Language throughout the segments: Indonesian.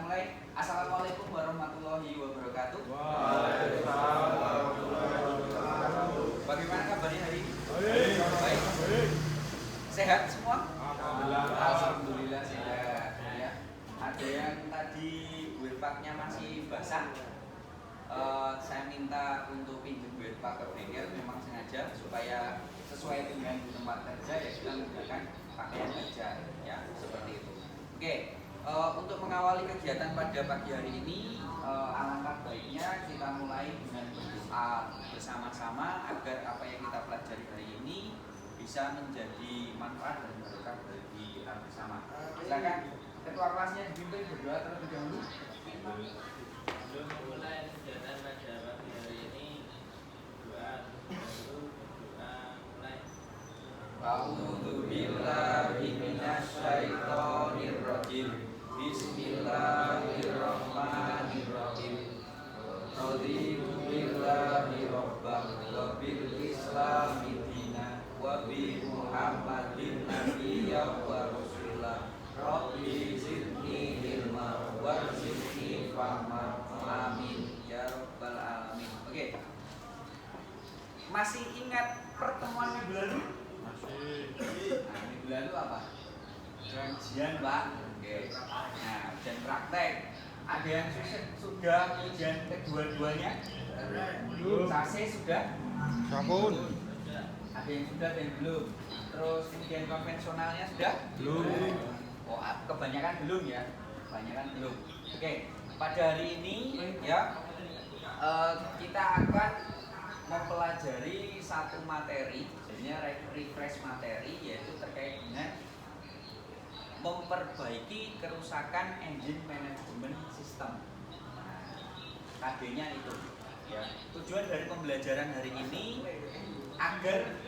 mulai. Assalamualaikum warahmatullahi wabarakatuh. Waalaikumsalam warahmatullahi wabarakatuh. Bagaimana kabarnya hari ini? Baik. Sehat semua? Alhamdulillah. Alhamdulillah sehat. Ya. Ada yang tadi webpacknya masih basah. Saya minta untuk pinjam webpack ke bengkel, memang sengaja supaya sesuai dengan tempat kerja ya kita menggunakan pakaian kerja ya seperti itu. Oke. Untuk mengawali kegiatan pada pagi hari ini, alangkah baiknya kita mulai dengan berdoa bersama-sama agar apa yang kita pelajari hari ini bisa menjadi manfaat dan berkah bagi kita bersama. Silakan ketua kelasnya dipimpin berdoa terlebih dahulu. Sebelum memulai kegiatan pada pagi hari ini, doa mulai. A'udzu billahi minasyaitonir rajim. Bismillahirrahmanirrahim. Raditu billahi rabban wa bil islami dinan wa bi Muhammadin nabiyyan wa rasulah. Rabbi zidni ilma warzuqni fahma. Amin ya rabbal alamin. Oke. Masih ingat pertemuan minggu lalu? Masih. Nah, minggu lalu apa? Ujian, Pak. Oke. Nah, ujian praktek. Ada yang sudah ujian kedua-duanya? Belum. Sase sudah? Sampun. Ada yang sudah, ada yang belum. Terus ujian konvensionalnya sudah? Belum. Oh, kebanyakan belum ya? Kebanyakan belum. Oke. Pada hari ini ya kita akan mempelajari satu materi, sebenarnya refresh materi, yaitu terkait dengan memperbaiki kerusakan engine management system. KD-nya itu. Ya. Tujuan dari pembelajaran hari ini agar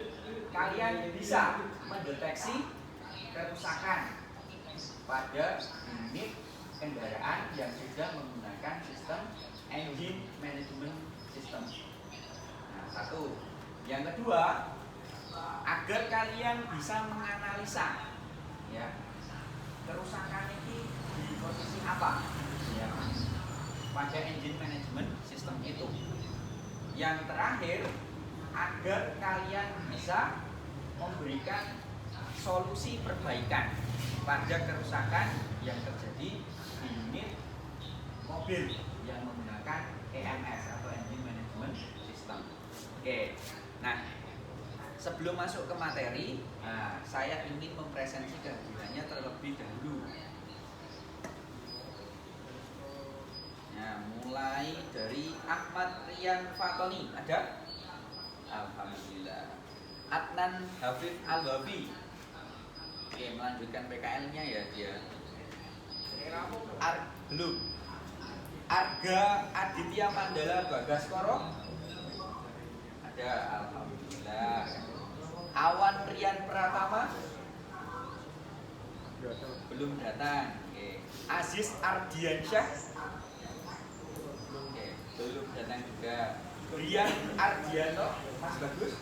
kalian bisa mendeteksi kerusakan pada unit kendaraan yang sudah menggunakan sistem engine management system. Nah, satu. Yang kedua, agar kalian bisa menganalisa ya kerusakan ini di posisi apa ya pada engine management system itu. Yang terakhir, agar kalian bisa memberikan solusi perbaikan pada kerusakan yang terjadi di unit mobil yang menggunakan EMS atau engine management system. Oke. Nah, sebelum masuk ke materi, saya ingin mempresentasi kehadirannya terlebih dahulu. Nah, mulai dari Ahmad Rian Fatoni, ada? Alhamdulillah. Adnan Hafif Al-Wabi. Oke, melanjutkan PKL-nya ya dia. Belum. Arga Aditya Mandala Bagaskoro. Ada, alhamdulillah. Awan Rian Pratama belum datang. Oke. Aziz Ardiansyah belum datang juga. Rian Ardianto, Mas Bagus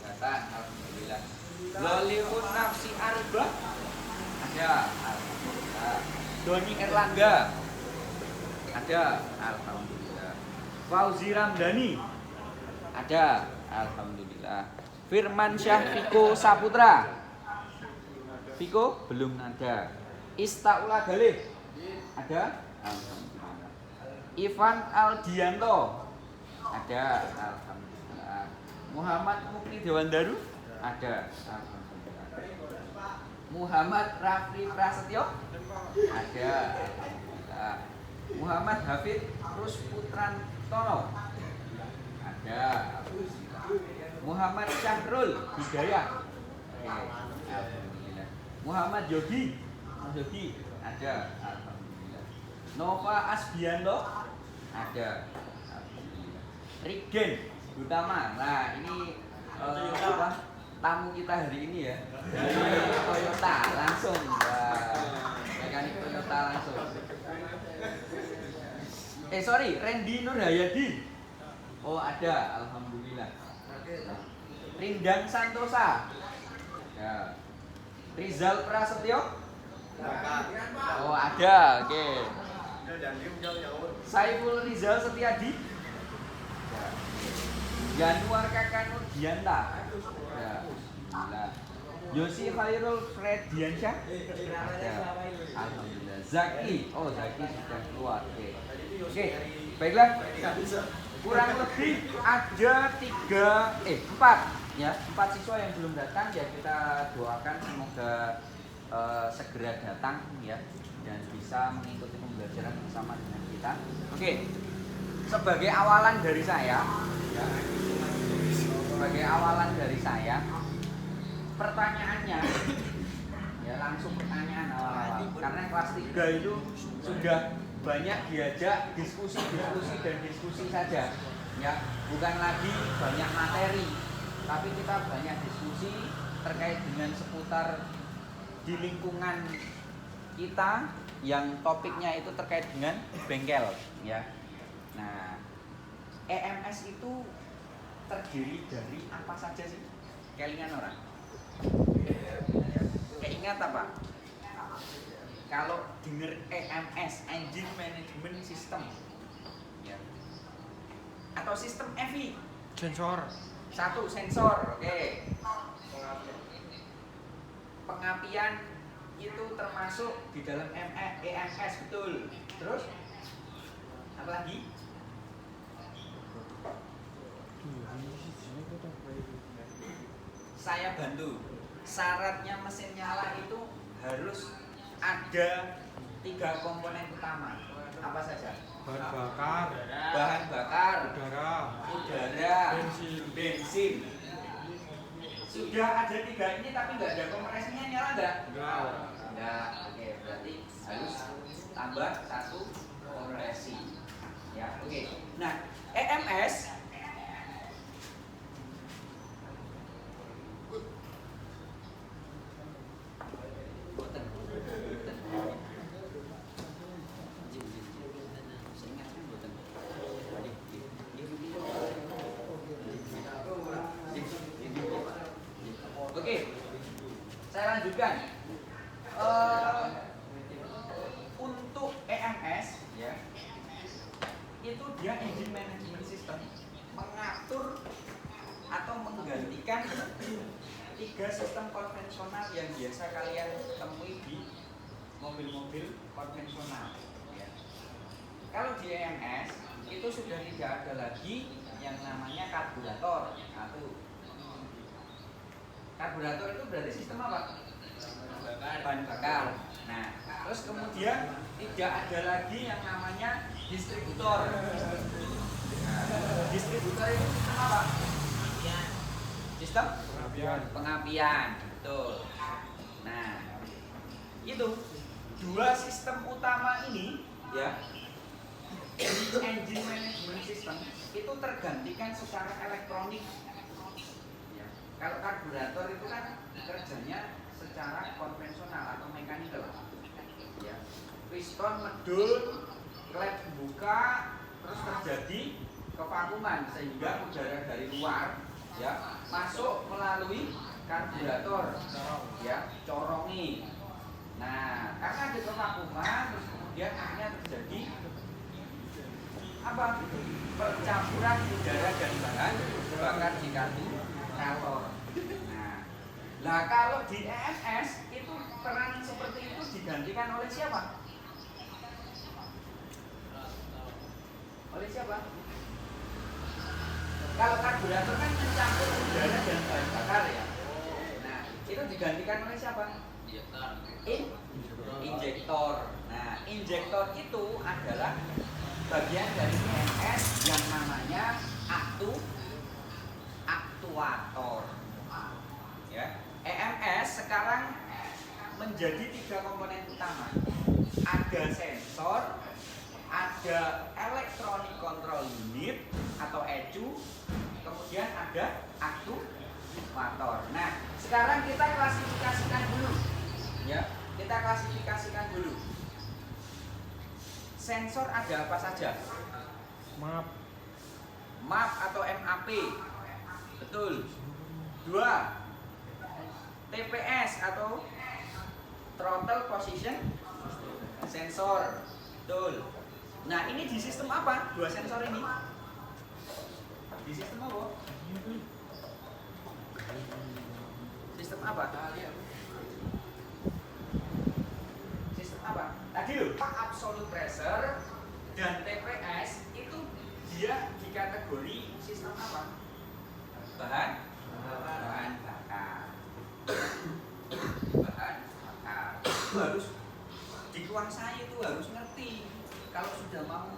datang, alhamdulillah. Loliun Nafsi Arba ada, alhamdulillah. Doni Erlangga ada, alhamdulillah. Fauzi Ramdhani ada, alhamdulillah. Firman Syah Viko Saputra. Viko belum ada. Istaula Galih ada, alhamdulillah. Ivan Aldianto ada, alhamdulillah. Muhammad Mukni Dewandaru ada, alhamdulillah. Muhammad Rafli Prasetyo ada, alhamdulillah. Muhammad Hafid Rusputrantono ada, alhamdulillah. Muhammad Syahrul Hidayah, alhamdulillah. Muhammad Yogi ada, alhamdulillah. Nova Asbianto ada, alhamdulillah. Rigen Utama, nah ini tamu kita hari ini ya dari Toyota langsung, mekanik Toyota langsung. Randy Nurhayadi. Oh ada, alhamdulillah. Rindang Santosa. Ya. Rizal Prasetyo Oh ada, oke. Saiful Rizal Setiadi. Januar Kakanur Dianta. Ya. Nah. Yosi Khairul Frediansyah. Ya. Alhamdulillah. Zaki. Oh Zaki sudah keluar. Oke. Oke. Baiklah. Kurang lebih ada 4 siswa yang belum datang ya, kita doakan semoga segera datang ya dan bisa mengikuti pembelajaran bersama dengan kita. Oke. Sebagai awalan dari saya ya, pertanyaannya ya langsung pertanyaan awal-awal karena kelas 3 itu sudah banyak diajak diskusi saja ya, bukan lagi banyak materi tapi kita banyak diskusi terkait dengan seputar di lingkungan kita yang topiknya itu terkait dengan bengkel ya. Nah, EMS itu terdiri dari apa saja sih? Kelingan orang? Keingat apa? Kalau denger EMS, Engine Management System ya. Atau sistem EVI? Sensor. 1 sensor, oke. Pengapian itu termasuk di dalam EMS, betul. Terus? Apa lagi? Saya bantu. Syaratnya mesin nyala itu harus ada 3 komponen utama. Apa saja? Bahan bakar. Bahan bakar, Udara. udara, bensin. Sudah ada 3 ini tapi nggak ada kompresinya, nyala nggak? Enggak. Oke, berarti harus tambah 1 kompresi. Ya, oke. Nah, EMS Oke, saya lanjutkan. Untuk EMS, ya, itu dia engine management system mengatur atau menggantikan 3 sistem konvensional yang biasa kalian temui di mobil-mobil konvensional. Ya. Kalau di EMS itu sudah tidak ada lagi yang namanya karburator. Karburator itu berarti sistem apa? Bahan bakar. Nah, terus kemudian tidak ada lagi yang namanya distributor. Nah, distributor itu sistem apa? Sistem pengapian. Betul. Nah, itu 2 sistem utama ini ya, engine management system itu tergantikan secara elektronik. Kalau karburator itu kan kerjanya secara konvensional atau mekanikal. Ya. Piston medul, klep buka, terus terjadi kevakuman sehingga udara dari luar ya masuk melalui karburator, ya, corongi. Nah, karena ada kevakuman terus kemudian akhirnya terjadi apa? Percampuran udara dan bahan bakar di karburator. Nah, kalau di EMS itu peran seperti itu digantikan oleh siapa? Oleh siapa? Kalau karburator kan mencampur udara dan bahan bakar ya. Nah, itu digantikan oleh siapa? Injektor. Nah, injektor itu adalah bagian dari EMS yang namanya aktuator. Ya. EMS sekarang menjadi 3 komponen utama. Ada sensor, ada electronic control unit atau ECU, kemudian ada aktuator. Nah, sekarang kita klasifikasikan dulu. Ya, kita klasifikasikan dulu. Sensor ada apa saja? MAP atau MAP. Betul. 2. TPS atau throttle position sensor. Betul. Nah, ini di sistem apa? Dua sensor ini. Di sistem apa? Sistem apa? Sistem apa? Tadi loh, absolute pressure dan TPS itu dia dikategori sistem apa? Bahan bakar. Bahan bakar. Itu harus dikuasai, itu harus ngerti. Kalau sudah mau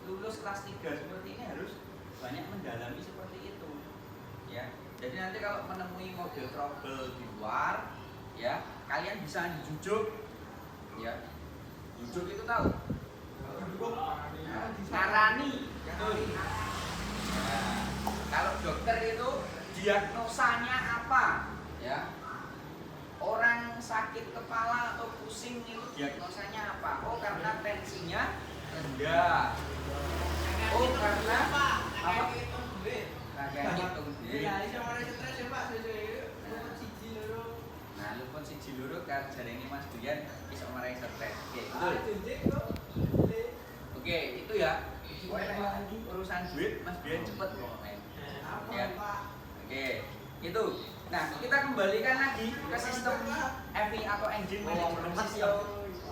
lulus kelas 3 seperti ini harus banyak mendalami seperti itu. Ya. Jadi nanti kalau menemui mobil trouble di luar, ya, kalian bisa jujuk. Ya. Jujuk itu tahu? Ngarani. Nah, kalau dokter itu diagnosanya apa? Ya. Orang sakit kepala atau pusing itu diagnosanya apa? Oh, karena tensinya rendah. Oh, karena apa? Kagak ngitung duit. Nah, luput siji loro jarene Mas Duyan iso marai stres. Oke, betul. Oke, itu ya. Urusan duit Mas Duyan cepet pokoknya. Ya. Oke, itu. Nah, kita kembalikan lagi ke sistem EVI atau Engine Management System.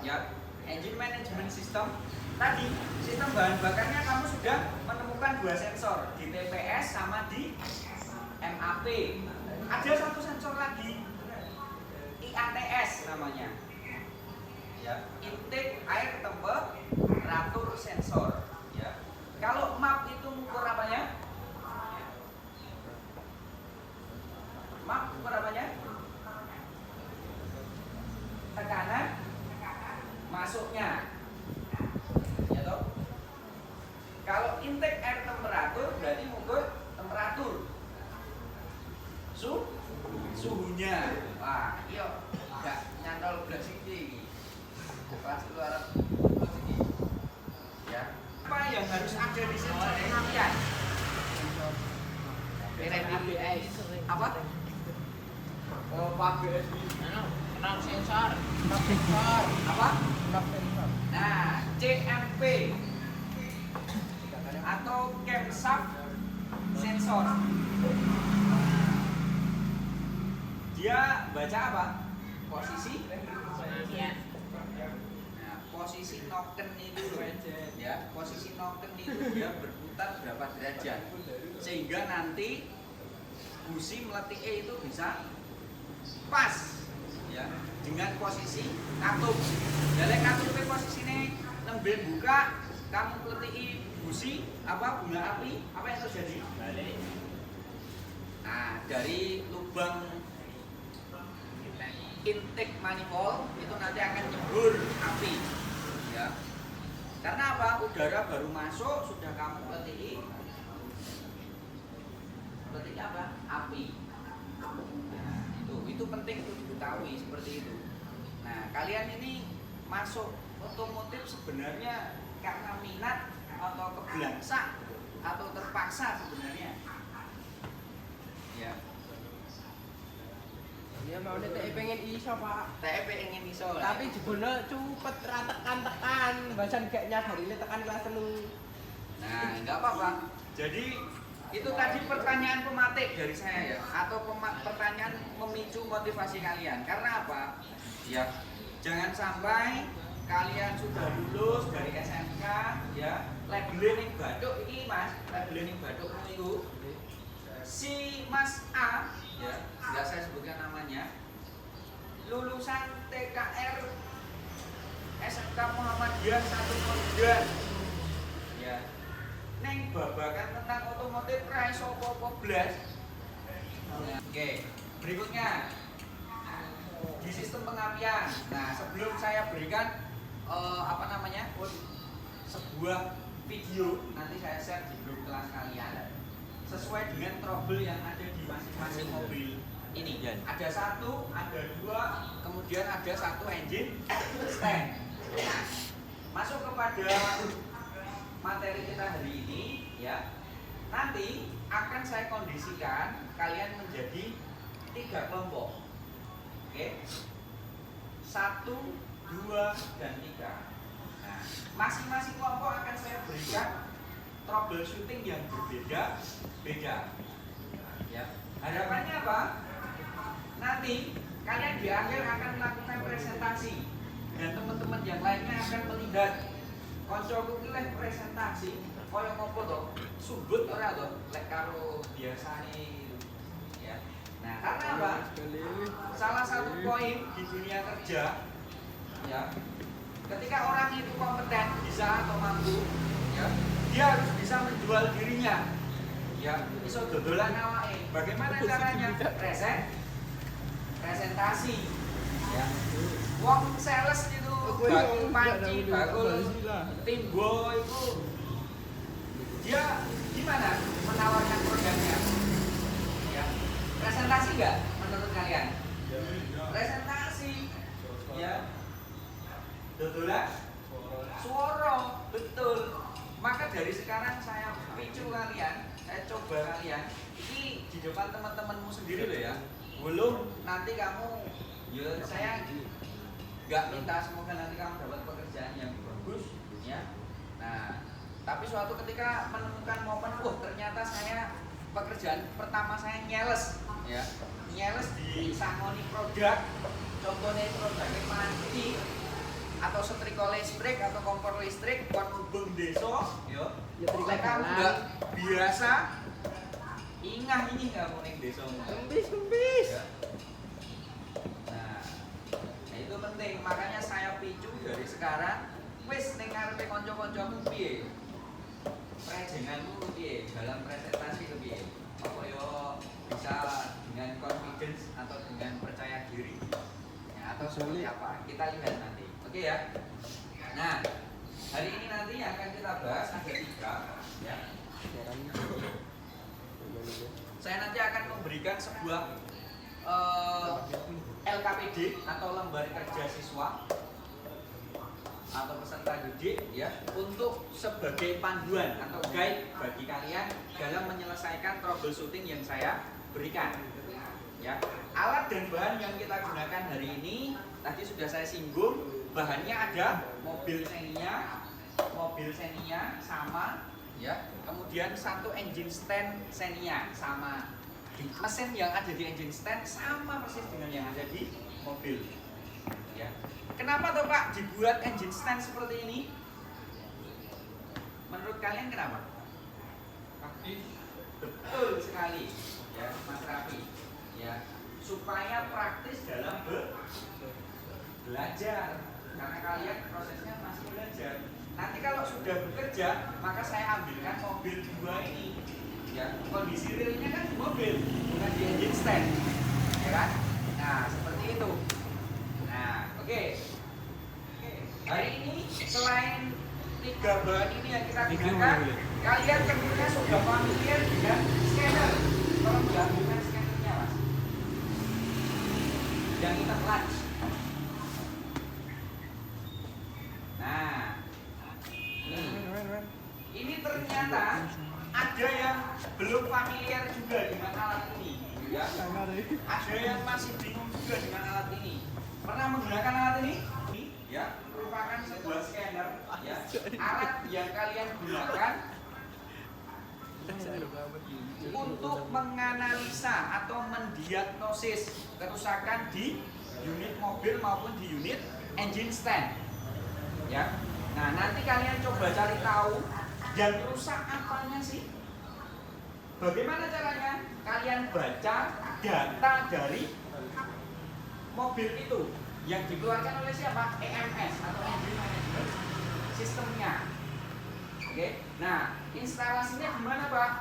Ya, Engine Management System. Tadi sistem bahan bakarnya kamu sudah menemukan dua sensor di TPS sama di MAP. Ada satu sensor lagi, IATS namanya. Ya, intake air temperatur sensor. Ya. Kalau MAP itu mengukur apanya? MAP ukur apanya? Tekanan masuknya. Ya toh? Kalau intake air temperatur berarti mengukur temperatur. Suhunya. Wah, iya enggak nyantol blas iki. Kelas keluar iki. Ya. Apa yang harus ada di sensor pengapian? ABS. Apa? Oh, ABS. Knock sensor. Apa? Nah, CMP atau camshaft sensor. Dia baca apa? Posisi. Nah, posisi noken itu, ya, posisi noken itu dia berputar berapa derajat, sehingga nanti busi meletik itu bisa pas, ya, dengan posisi katup. Jadi katupnya posisinya nembe buka, kamu meletiki busi apa bunga api, apa yang terjadi? Balik. Nah, dari lubang intake manifold itu nanti akan nyebur api, ya. Karena apa? Udara baru masuk sudah kamu letiki apa? Api. Nah, itu penting untuk diketahui seperti itu. Nah, kalian ini masuk otomotif sebenarnya karena minat atau kebelangsa atau terpaksa sebenarnya. Ya. Ya mau TE pengen iso Pak. TE pengen iso. Tapi jebule cepet ra tekan-tekan, bahasan gak nyadari tekan kelas 3. Nah, enggak apa-apa. Jadi itu tadi pertanyaan pematik dari saya ya, atau pertanyaan memicu motivasi kalian. Karena apa? Ya, jangan sampai kalian sudah lulus dari SMK, ya, labelnya ning bathuk iki Mas, labelnya ning bathuk niku. Si Mas A, ya, enggak saya sebutkan namanya, lulusan TKR SMK Muhammadiyah 1 ya. Neng babakan tentang otomotif ra iso apa-apa blas. Oke, berikutnya di sistem pengapian. Nah, sebelum saya berikan sebuah video nanti saya share di grup kelas kalian sesuai dengan trouble yang ada di masing-masing mobil ini. Ada 1, ada 2, kemudian ada 1 engine stand. Nah, masuk kepada materi kita hari ini, ya. Nanti akan saya kondisikan kalian menjadi 3 kelompok. Oke. 1, 2, dan 3. Nah, masing-masing kelompok akan saya berikan troubleshooting yang berbeda-beda. Ya. Harapannya apa? Nanti kalian di akhir akan melakukan presentasi dan teman-teman yang lainnya akan melihat koncoku ki lek presentasi kaya ngopo to? Subut ora to? Lek karo biasane ya. Nah, karena apa? Salah satu poin di dunia kerja ya, ketika orang itu kompeten, bisa atau mampu ya, dia harus bisa menjual dirinya ya, iso dodolan awake. Bagaimana caranya? Presentasi ya. Wong sales itu bakul panci, bakul timbo itu dia gimana menawarkan produknya ya, presentasi nggak menurut kalian? Presentasi ya, dodolan suara, betul. Maka dari sekarang saya picu kalian, saya coba kalian ini di depan teman-temanmu sendiri loh ya. Belum nanti kamu ya, saya nggak minta semoga nanti kamu dapat pekerjaan yang bagus ya. Nah, tapi suatu ketika menemukan momen, ternyata saya pekerjaan pertama saya nyales ya, nyales di sangoni produk, contohnya produk panci atau setrika listrik atau kompor listrik buat hubung desa ya. Lek kamu nggak biasa ingah ini kamu ning desa Kempis. ya. Nah, itu penting, makanya saya picu dari sekarang wis ning ngarepe kanca-kancamu piye? Prejenganmu piye? Dalam presentasi piye? Apa yo bisa dengan confidence atau dengan percaya diri? Ya, atau seperti apa? Kita lihat nanti. Oke ya. Nah, hari ini nanti yang akan kita bahas ada 3 ya. Saya nanti akan memberikan sebuah LKPD atau lembar kerja siswa atau peserta didik ya, untuk sebagai panduan atau guide bagi kalian dalam menyelesaikan troubleshooting yang saya berikan ya. Alat dan bahan yang kita gunakan hari ini tadi sudah saya singgung, bahannya ada mobil Xenia sama ya, kemudian 1 engine stand Xenia sama. Mesin yang ada di engine stand sama persis dengan yang ada di mobil ya. Kenapa toh Pak dibuat engine stand seperti ini? Menurut kalian kenapa? Praktis. Betul sekali ya Mas Rafi ya, supaya praktis dalam belajar, karena kalian prosesnya masih belajar. Nanti kalau sudah bekerja, maka saya ambilkan mobil 2 ini ya, kondisi realnya kan di mobil bukan di engine stand ya kan. Nah seperti itu. Nah oke. Hari ini selain 3 bahan ini yang kita gunakan, kalian tentunya sudah familiar dengan scanner. Tolong gabungkan scannernya Mas, yang kita clutch. Nah ini ternyata ada yang belum familiar juga dengan alat ini ya. Ada yang masih bingung juga dengan alat ini. Pernah menggunakan alat ini? Ya, merupakan sebuah scanner ya. Alat yang kalian gunakan untuk menganalisa atau mendiagnosis kerusakan di unit mobil maupun di unit engine stand ya. Nah, nanti kalian coba cari tahu yang rusak apanya sih. Bagaimana caranya? Kalian baca data dari mobil itu yang dikeluarkan oleh siapa? EMS atau Engine Management Sistemnya. Oke. Nah, instalasinya gimana Pak?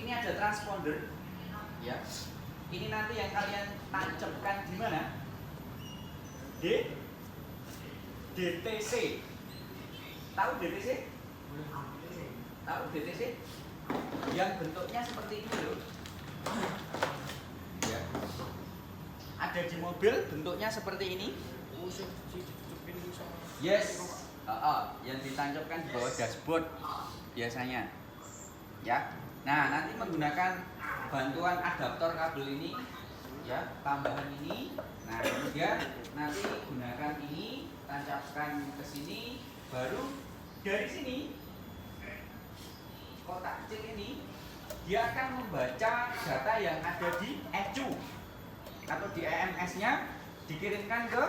Ini ada transponder ya. Ini nanti yang kalian tancapkan di mana? DTC. Tahu DTC? Tahu DTC? Yang bentuknya seperti ini loh. Ya. Ada di mobil bentuknya seperti ini. Yes. Yang ditancapkan di bawah dashboard biasanya. Ya. Nah, nanti menggunakan bantuan adaptor kabel ini ya, tambahan ini. Nah, kemudian nanti gunakan ini, tancapkan ke sini, baru dari sini kotak kecil ini dia akan membaca data yang ada di ECU atau di EMS-nya, dikirimkan ke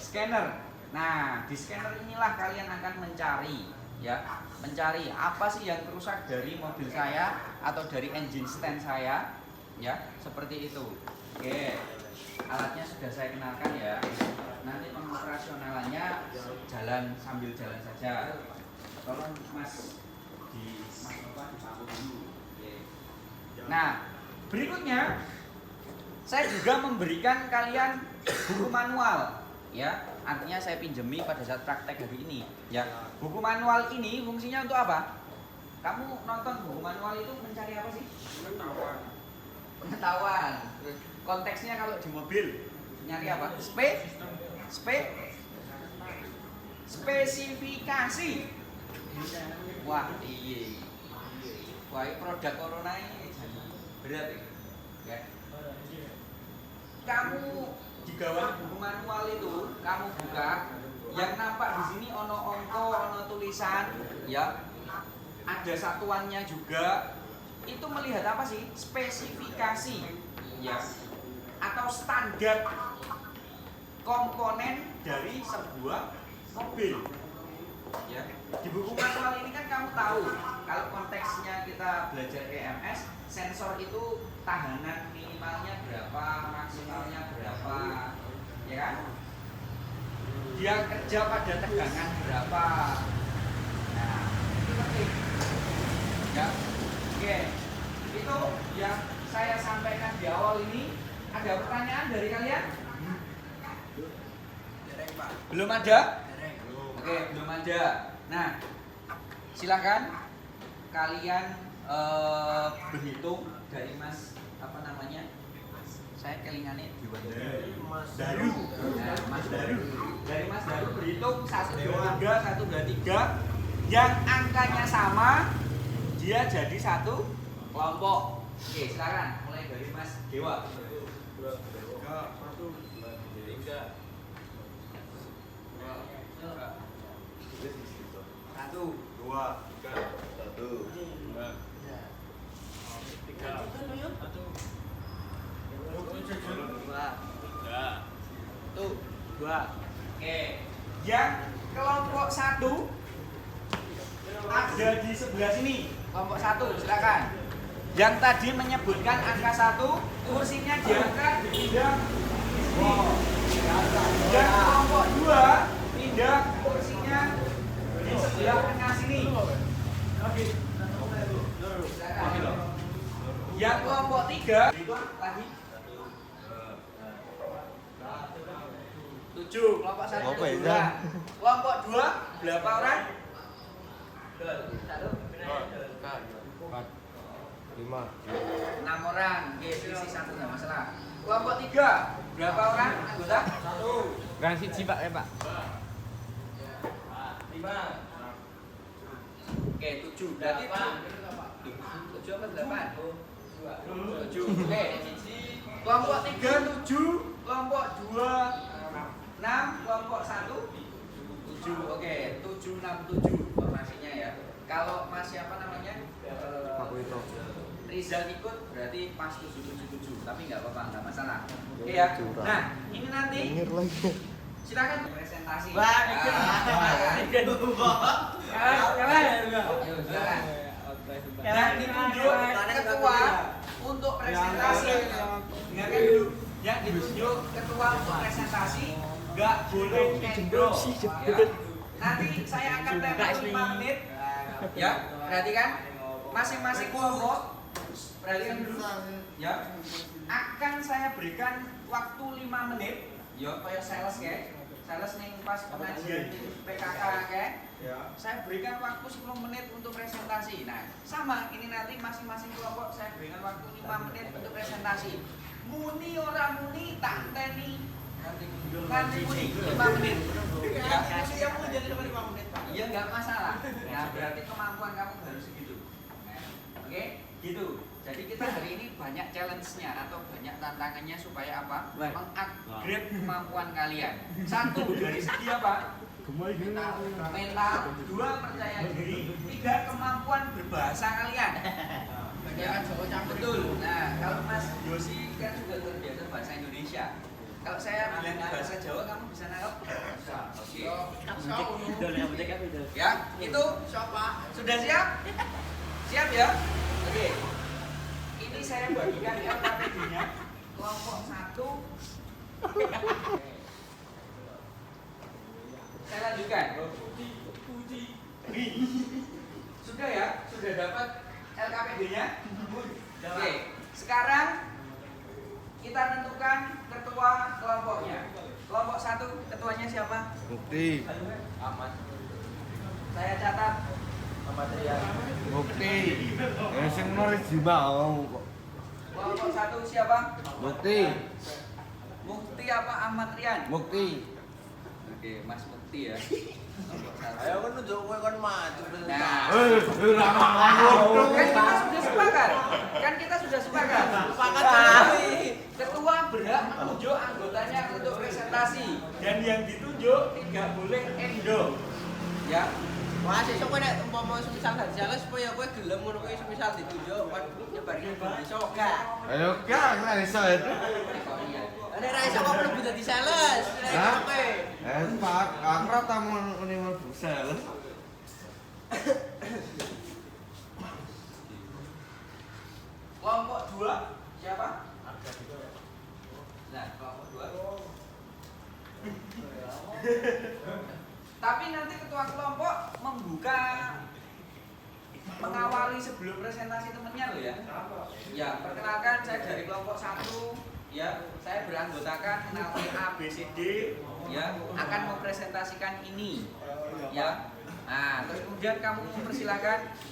scanner. Nah, di scanner inilah kalian akan mencari, ya, mencari apa sih yang rusak dari mobil saya atau dari engine stand saya, ya, seperti itu. Oke, alatnya sudah saya kenalkan ya. Nanti pengoperasionalannya sambil jalan saja. Tolong Mas Bapak dipanggil dulu. Oke. Nah, berikutnya saya juga memberikan kalian buku manual, ya. Artinya saya pinjemi pada saat praktek hari ini, ya. Buku manual ini fungsinya untuk apa? Kamu nonton buku manual itu mencari apa sih? Pengetahuan. Konteksnya kalau di mobil nyari apa? Spesifikasi. Wah, iya. Wah, produk corona ini berat ya. Kamu di gawai buku manual itu kamu buka, yang nampak di sini ono ongko, ono tulisan, ya. Ada satuannya juga. Itu melihat apa sih? Spesifikasi, ya. Atau standar komponen dari sebuah mobil. Ya. Di buku manual ini kan kamu tahu kalau konteksnya kita belajar EMS, sensor itu tahanan minimalnya berapa, maksimalnya berapa, ya kan? Dia kerja pada tegangan berapa. Nah, itu penting. Ya, oke. Itu yang saya sampaikan di awal ini. Ada pertanyaan dari kalian? Belum ada? Oke, belum ada. Nah, silakan kalian berhitung dari Mas apa namanya? Saya kelingannya Daru. Nah, Mas Daru. Dari Mas Daru berhitung 1 2 3 1 2 3. Yang angkanya sama, dia jadi satu kelompok. Oke, silakan mulai dari Mas Dewa. 1 2 Oke, yang kelompok 1 ada di sebelah sini. Kelompok 1, silakan. Yang tadi menyebutkan angka 1, kursinya diangkat dipindah di sini. Yang kelompok 2 pindah kursinya di sebelah tengah sini. Silakan. Yang kelompok 3 itu lagi 7, kelompok 1 2. Kelompok 2 berapa orang? 5 6 orang. Oke, isi 1 enggak masalah. Kelompok 3 berapa orang anggota? 1. Gang siji Pak, ya Pak. 5. Oke, 7. Berarti 7 apa 8? 7. Oke. Kelompok 3 7, kelompok 2 6, kelompok 1 7. Oke, 7 6 7 formasinya ya. Kalau Mas siapa namanya? Pak Wito. Rizal ikut berarti pas 777, tapi nggak apa-apa, nggak masalah. Oke ya. Nah, ini nanti silakan presentasi. Silakan. Yang ditunjuk ketua untuk presentasi. Dengarkan dulu. Yang ditunjuk ketua untuk presentasi nggak boleh endorse. Ya. Nanti saya akan tembak 5 menit. Ya, perhatikan. Masing-masing kelompok, perhatikan dulu. Ya, akan saya berikan waktu 5 menit. Ya, kayak sales ya. Sales ning pas pengajian PKK kayak. Ya. Saya berikan waktu 10 menit untuk presentasi. Nah, sama ini nanti masing-masing kelompok saya berikan waktu 5 menit untuk presentasi. Muni ora muni tak teni. Nanti muni 5 menit. Ya, saya mau jadi 5 menit, Pak. Iya, enggak masalah. Nah, berarti kemampuan kamu harus segitu. Oke, gitu. Jadi kita hari ini banyak challenge-nya atau banyak tantangannya supaya apa? Baik. Mengupgrade kemampuan kalian. Satu, dari segi apa? Mental. Dua, percaya diri. Tiga, kemampuan berbahasa kalian. Ya, betul. Nah, kalau Mas Yosi kan sudah terbiasa bahasa Indonesia. Kalau saya bilang bahasa Jawa, kamu bisa nangkep? Bisa. Oke. Ya, itu sudah siap? Siap ya? Oke. Ini saya bagikan LKPD-nya kelompok 1. Saya lanjutkan. Sudah ya? Sudah dapat LKPD-nya? Oke. Sekarang kita tentukan ketua kelompoknya. Kelompok 1 ketuanya siapa? Bukti. Ahmad. Saya catat. Bukti. Sing nulis mau kok. Kelompok 1 siapa? Bukti. Mukti apa Ahmad Rian? Bukti. Oke, Mas Mukti ya. Kelompok 1. Ayo kan nunjuk kowe kon maju. Nah, Ora ngomong. kan kita sudah sepakat. Kan kita sudah sepakat. Sepakat Ketua berhak menunjuk anggotanya untuk presentasi dan yang ditunjuk tidak boleh endo. Ya. Wah, sesuk kowe nek umpama semisal dadi sales kowe ya kowe gelem ngono kowe semisal ditunjuk kon nyebari Indonesia gak. Ayo gak iso itu. Nek ra iso kok mlebu dadi sales. Nek kowe. Pak, akrab tamu unimal busel. Kelompok 2 siapa? Nah, kelompok 2. Tapi nanti ketua kelompok membuka mengawali sebelum presentasi temennya loh ya. Ya, perkenalkan saya dari kelompok 1 ya. Saya beranggotakan kenalkan A, B, C, D ya, akan mempresentasikan ini. Ya. Nah, terus kemudian kamu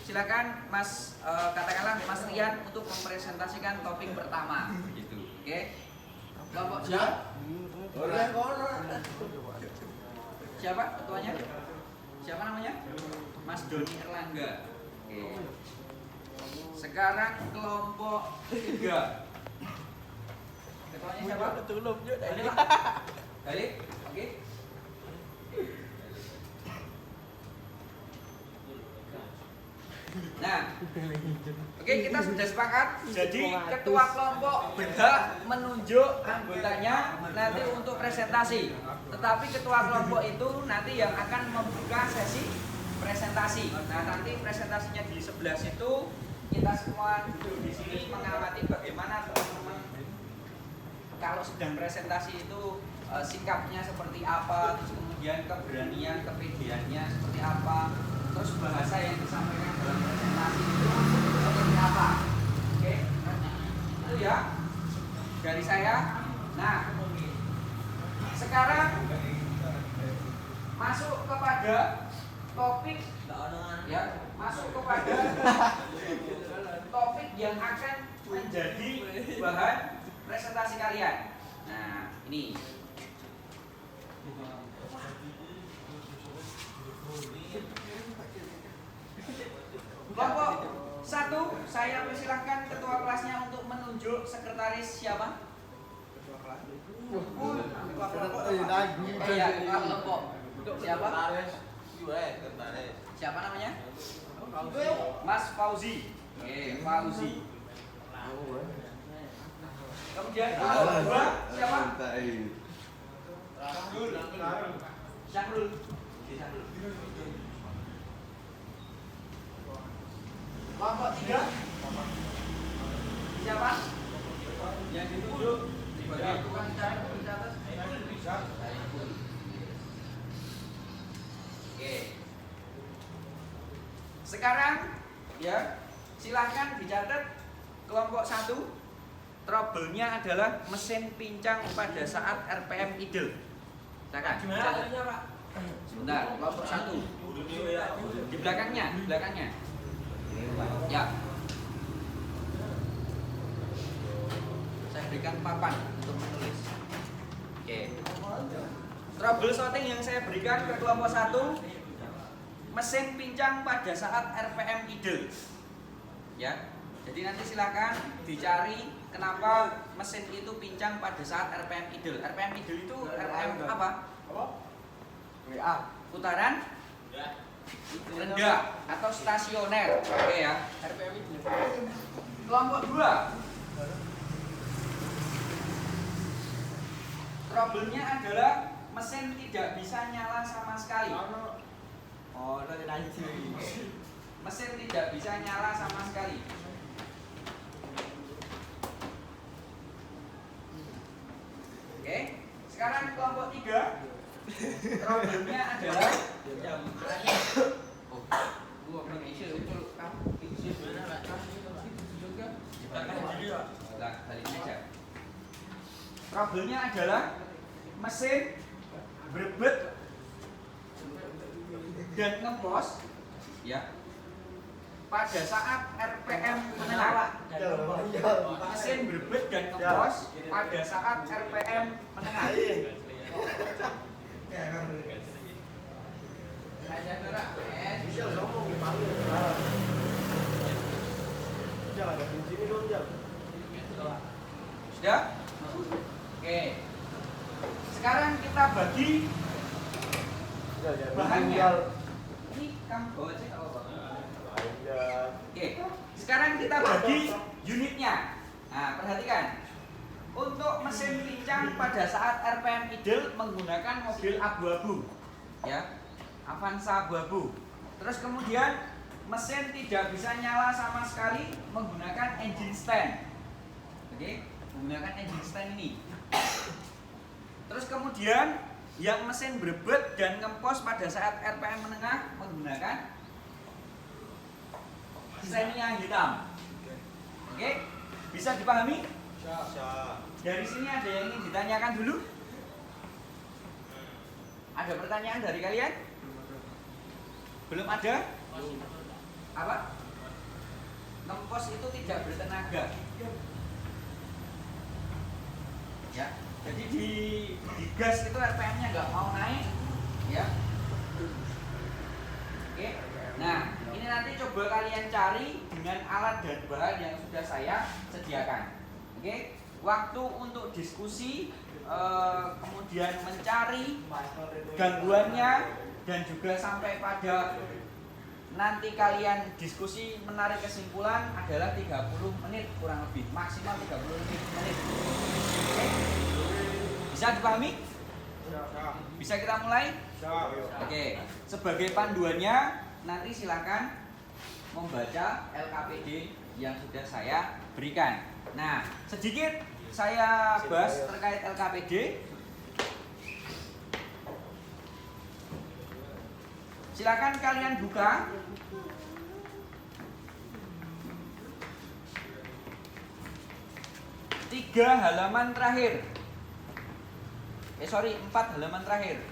silakan Mas katakanlah Mas Rian untuk mempresentasikan topik pertama gitu. Oke. Kelompok 2. Siapa ketuanya? Siapa namanya? Mas Doni Erlangga. Oke. Sekarang kelompok 3. Ketuanya siapa? Balik. Oke. Nah, oke, kita sudah sepakat. Jadi ketua kelompok berhak menunjuk anggotanya nanti untuk presentasi. Tetapi ketua kelompok itu nanti yang akan membuka sesi presentasi. Nah, nanti presentasinya di sebelah situ. Kita semua duduk di sini mengamati bagaimana teman-teman kalau sedang presentasi itu sikapnya seperti apa, terus kemudian keberanian, kepedeannya seperti apa, terus bahasa yang disampaikan dalam presentasi itu seperti apa. Oke, itu ya dari saya. Nah, sekarang masuk kepada topik ya, masuk kepada topik yang akan menjadi bahan presentasi kalian. Nah, ini kelompok 1, saya persilahkan ketua kelasnya untuk menunjuk sekretaris siapa? Ketua kelas. Iya, ketua kelompok. Siapa? Siapa namanya? Mas Fauzi. Oke, Fauzi. Kemudian kelompok 2 siapa? Syahrul. Kelompok 3 siapa? Yang ditunjuk sebagai tukang catat. Oke. Sekarang ya, silakan dicatat kelompok 1. Trouble-nya adalah mesin pincang pada saat RPM idle. Silakan. Dicatat. Sebentar, kelompok 1. Di belakangnya. Ya. Saya berikan papan untuk menulis. Oke. Trouble shooting yang saya berikan ke kelompok 1, mesin pincang pada saat RPM idle. Ya. Jadi nanti silakan dicari kenapa mesin itu pincang pada saat RPM idle. RPM idle itu RPM apa? WA. Putaran rendah atau stasioner. Oke ya. RPM itu. Kelompok 2. Trouble-nya adalah mesin tidak bisa nyala sama sekali. Oh, udah nanya sih. Mesin tidak bisa nyala sama sekali. Oke, sekarang kelompok 3. Trouble-nya adalah balik aja. Trouble-nya adalah mesin berebet dan ngempos ya pada saat RPM menengah. Mesin berebet dan ngempos pada saat RPM menengah. Sudah? Oke. Sekarang kita bagi bahannya. Ini kamu bawa aja kalau Oke. Sekarang kita bagi unitnya. Nah, perhatikan. Untuk mesin pincang pada saat RPM idle menggunakan mobil abu-abu. Ya. Avanza abu-abu. Terus kemudian mesin tidak bisa nyala sama sekali menggunakan engine stand. Oke, menggunakan engine stand ini. Terus kemudian yang mesin berebet dan ngempos pada saat RPM menengah menggunakan Xenia hitam. Oke, bisa dipahami? Dari sini ada yang ingin ditanyakan dulu? Ada pertanyaan dari kalian? Belum ada? Apa? Ngempos itu tidak bertenaga. Ya, jadi di gas itu RPM-nya nggak mau naik, ya. Oke. Nah, ini nanti coba kalian cari dengan alat dan bahan yang sudah saya sediakan. Oke. Waktu untuk diskusi, kemudian mencari gangguannya dan juga sampai pada nanti kalian diskusi menarik kesimpulan adalah 30 menit kurang lebih, maksimal 30 menit. Oke. Bisa dipahami? Bisa kita mulai? Oke. Sebagai panduannya nanti silakan membaca LKPD yang sudah saya berikan. Nah, sedikit saya bahas terkait LKPD. Silakan kalian buka. Tiga halaman terakhir. 4 halaman terakhir.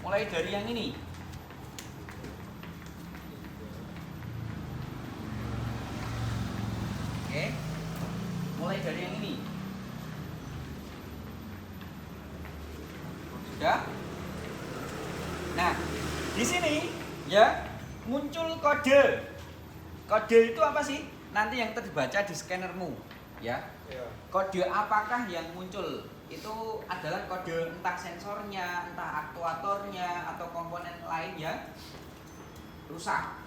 Mulai dari yang ini. Oke. Mulai dari yang ini. Sudah? Nah, di sini ya muncul kode. Kode itu apa sih? Nanti yang terbaca di scannermu, ya. Kode apakah yang muncul? Itu adalah kode entah sensornya, entah aktuatornya atau komponen lain yang rusak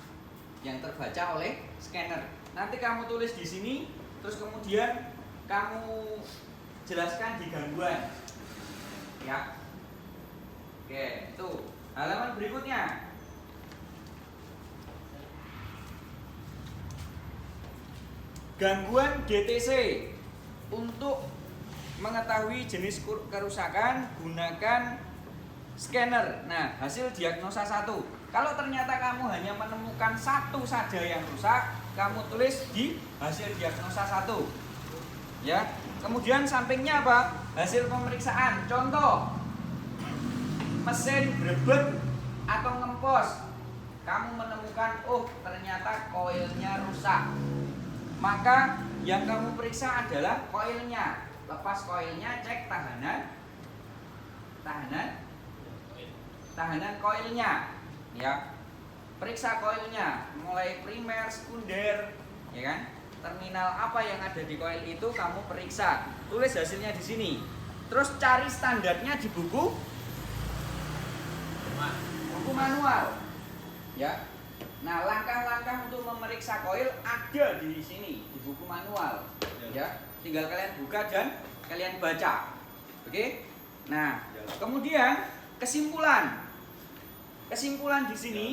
yang terbaca oleh scanner. Nanti kamu tulis di sini, terus kemudian kamu jelaskan di gangguan, ya. Oke, itu halaman berikutnya. Gangguan DTC. Untuk mengetahui jenis kerusakan gunakan scanner. Nah, hasil diagnosa 1. Kalau ternyata kamu hanya menemukan satu saja yang rusak, kamu tulis di hasil diagnosa 1. Ya. Kemudian sampingnya apa? Hasil pemeriksaan. Contoh, mesin berebet atau ngempos. Kamu menemukan, oh ternyata koilnya rusak. Maka yang kamu periksa adalah koilnya. Lepas koilnya, cek tahanan koilnya, ya. Periksa koilnya, mulai primer, sekunder, ya kan? terminal apa yang ada di koil itu kamu periksa. Tulis hasilnya di sini. Terus cari standarnya di buku manual. Ya. Nah, langkah-langkah untuk memeriksa koil ada di sini di buku manual. Ya. Tinggal kalian buka dan kalian baca. Oke? Nah, kemudian kesimpulan. Kesimpulan di sini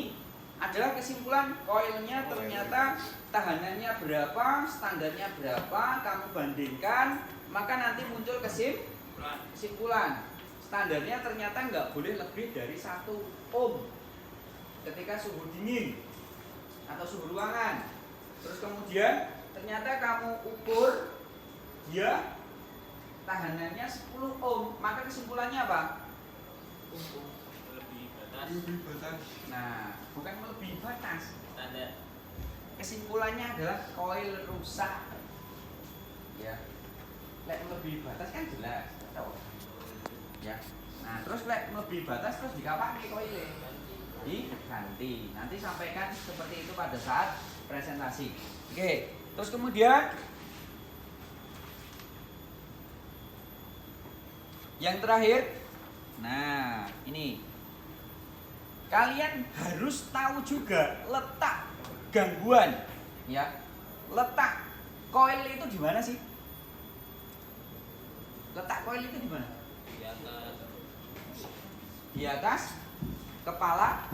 adalah kesimpulan koilnya ternyata tahanannya berapa, standarnya berapa, kamu bandingkan, maka nanti muncul kesimpulan. Standarnya ternyata nggak boleh lebih dari 1 ohm ketika suhu dingin atau suhu ruangan. Terus kemudian ternyata kamu ukur dia tahanannya 10 ohm, maka kesimpulannya apa? Lebih batas. Nah, bukan melebihi batas. Standar. Kesimpulannya adalah koil rusak. Ya. Lek melebihi batas kan jelas, tahu. Ya. Nah, terus lek melebihi batas terus dikapake koile. Diganti. Nanti sampaikan seperti itu pada saat presentasi. Oke. Terus kemudian yang terakhir, nah ini kalian harus tahu juga letak gangguan, ya. Letak koil itu di mana sih? Letak koil itu di mana? Di atas kepala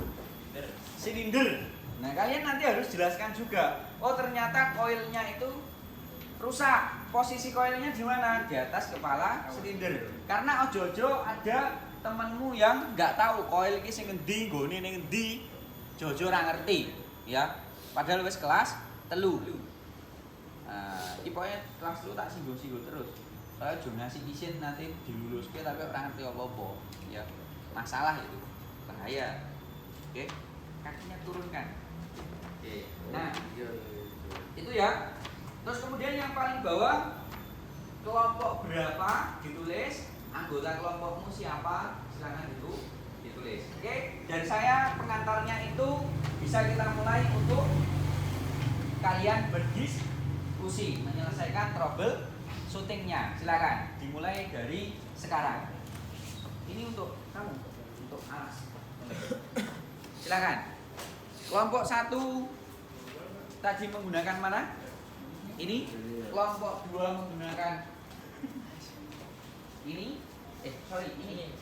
silinder. Nah, kalian nanti harus jelaskan juga. Oh, ternyata koilnya itu rusak. Posisi koilnya di mana? Di atas kepala silinder. Karena ojo-ojo ada temenmu yang nggak tahu koil ini sing ngendi, nggone ning ngendi. Jojo ora ngerti, ya. Padahal wis kelas 3. Nah, iki pokoke kelas 3 tak singgo-singgo terus. Saya jonasi izin nanti diluluske tapi ora ngerti apa-apa, ya. Masalah itu. Bahaya. Oke. Kakinya turunkan. Oke. Nah, itu ya. Terus kemudian yang paling bawah kelompok berapa ditulis, anggota kelompokmu siapa, silakan itu ditulis. Oke, dari saya pengantarnya itu bisa kita mulai untuk kalian berdiskusi menyelesaikan trouble shootingnya. Silakan dimulai dari sekarang. Ini untuk kamu, untuk Alas. Silakan. Kelompok 1 tadi menggunakan mana? Ini. Kelompok 2 menggunakan ini. Ini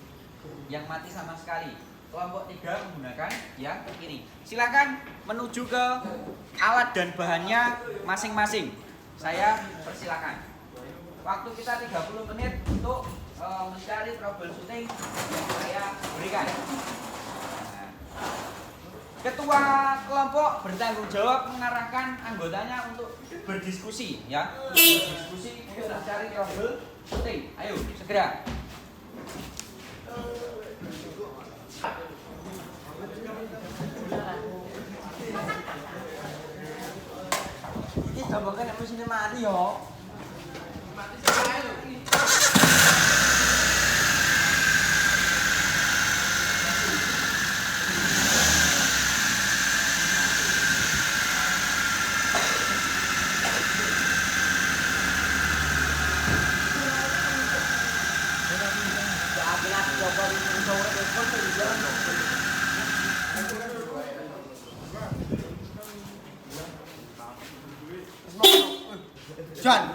yang mati sama sekali. Kelompok 3 menggunakan yang ini. Silakan menuju ke alat dan bahannya masing-masing. Saya persilakan. Waktu kita 30 menit untuk mencari troubleshooting yang saya berikan. Ketua kelompok bertanggung jawab mengarahkan anggotanya untuk berdiskusi, ya. Berdiskusi untuk mencari troubleshooting. Ayo, segera. Iki gambarnya nek mesinnya mati yo. Mati sekali lho. Jan.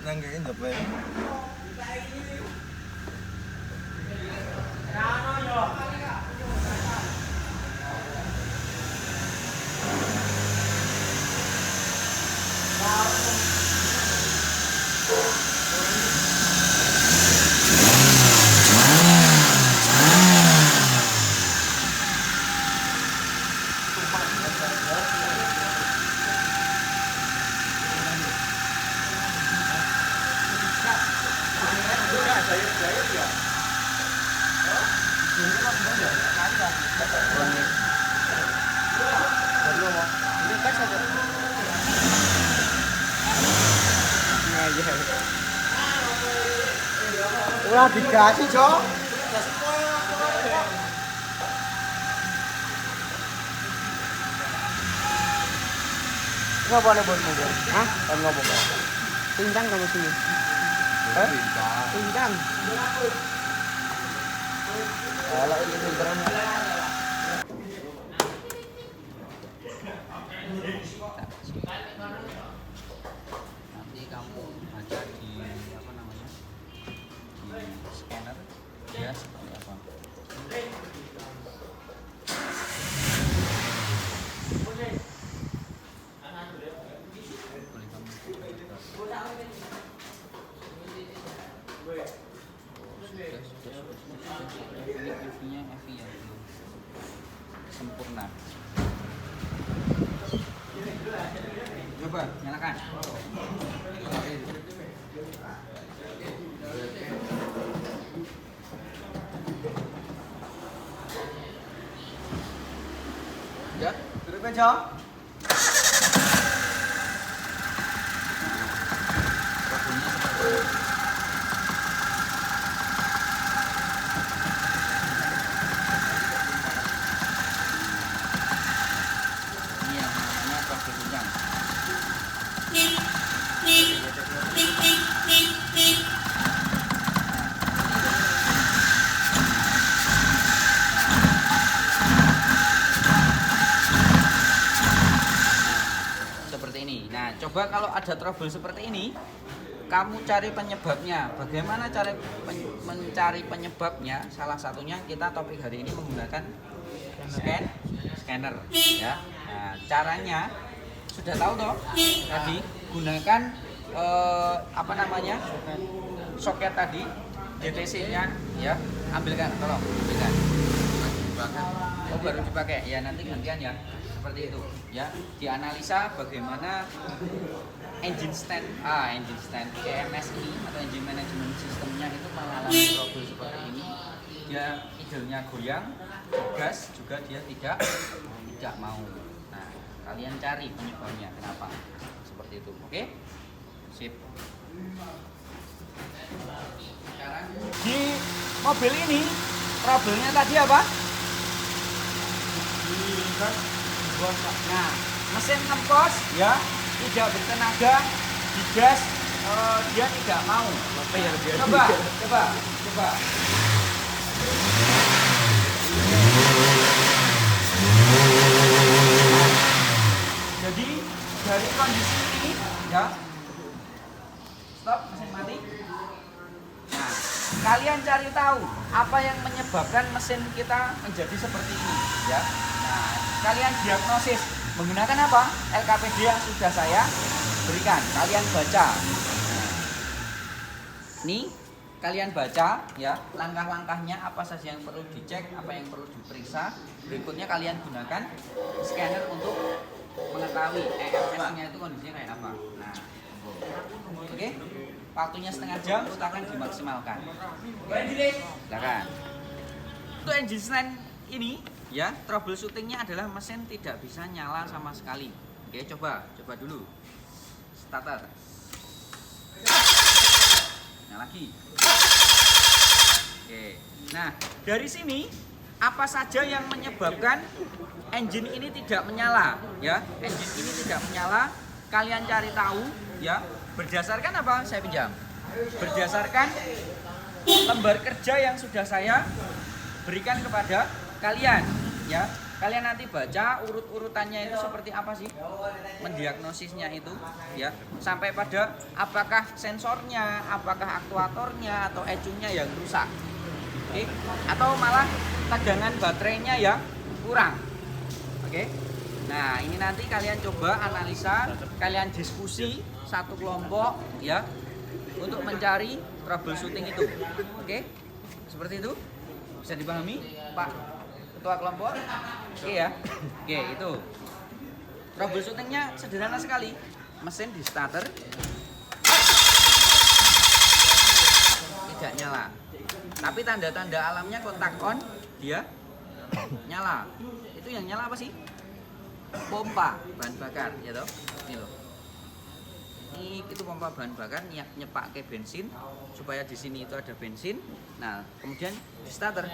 Nang kene ndep wae. Ora digaji, Cok. Ngopo nek bosmu? Hah? Kon ngopo kok? Pincang kamu sini. Hah? Pincang. Kalau ini filteran. Nanti kamu baca di apa namanya, di scanner ya seperti apa. Boleh kamu ini UV-nya FV yang belum sempurna. Coba nyalakan. Ya, duduk aja. Problemnya seperti ini. Ini yang namanya problem kencang. Seperti ini. Nah, coba kalau ada trouble seperti ini, kamu cari penyebabnya. Bagaimana cara mencari penyebabnya? Salah satunya kita topik hari ini menggunakan scanner, ya. Nah, caranya sudah tahu toh? Tadi gunakan apa namanya? Soket tadi, DTC-nya, ya. Ambilkan, tolong, ambilkan. Oh, baru dipakai. Ya, nanti gantian ya. Seperti itu, ya. Dianalisa bagaimana engine stand EMS ini atau engine management systemnya itu mengalami trouble seperti ini. Dia idenya goyang, gas juga dia tidak mau. Nah, kalian cari penyebabnya kenapa seperti itu, oke? Sip. Sekarang di mobil ini trouble-nya tadi apa? Nah, mesin ngempos ya, tidak bertenaga, digas dia tidak mau. Coba. Jadi dari kondisi ini ya, stop, mesin mati. Nah, kalian cari tahu apa yang menyebabkan mesin kita menjadi seperti ini ya. Nah, kalian diagnosis menggunakan apa? LKPD yang sudah saya berikan. Kalian baca. Nah, ini kalian baca ya, langkah-langkahnya apa saja yang perlu dicek, apa yang perlu diperiksa. Berikutnya kalian gunakan scanner untuk mengetahui EMS-nya itu kondisinya kayak apa. Nah, oke. Waktunya setengah jam, usahakan dimaksimalkan. Silakan. Untuk engine stand ini ya, troubleshootingnya adalah mesin tidak bisa nyala sama sekali. Oke, coba dulu. Starter. Nah, lagi. Oke. Nah, dari sini apa saja yang menyebabkan engine ini tidak menyala ya? Engine ini tidak menyala, kalian cari tahu ya. Berdasarkan apa? Saya pinjam. Berdasarkan lembar kerja yang sudah saya berikan kepada kalian ya. Kalian nanti baca urut-urutannya itu seperti apa sih? Mendiagnosisnya itu ya. Sampai pada apakah sensornya, apakah aktuatornya atau ECU-nya yang rusak. Oke? Atau malah tegangan baterainya yang kurang. Oke? Nah, ini nanti kalian coba analisa, kalian diskusi satu kelompok ya untuk mencari troubleshooting itu. Oke? Seperti itu. Bisa dipahami, Pak Ketua kelompok? Oke ya. Oke, itu. Troubleshootingnya sederhana sekali. Mesin di starter tidak nyala. Tapi tanda-tanda alamnya kontak on dia nyala. Itu yang nyala apa sih? Pompa bahan bakar, ya toh? Ini loh. Ini itu pompa bahan bakar nyepak ke bensin supaya di sini itu ada bensin. Nah, kemudian di starter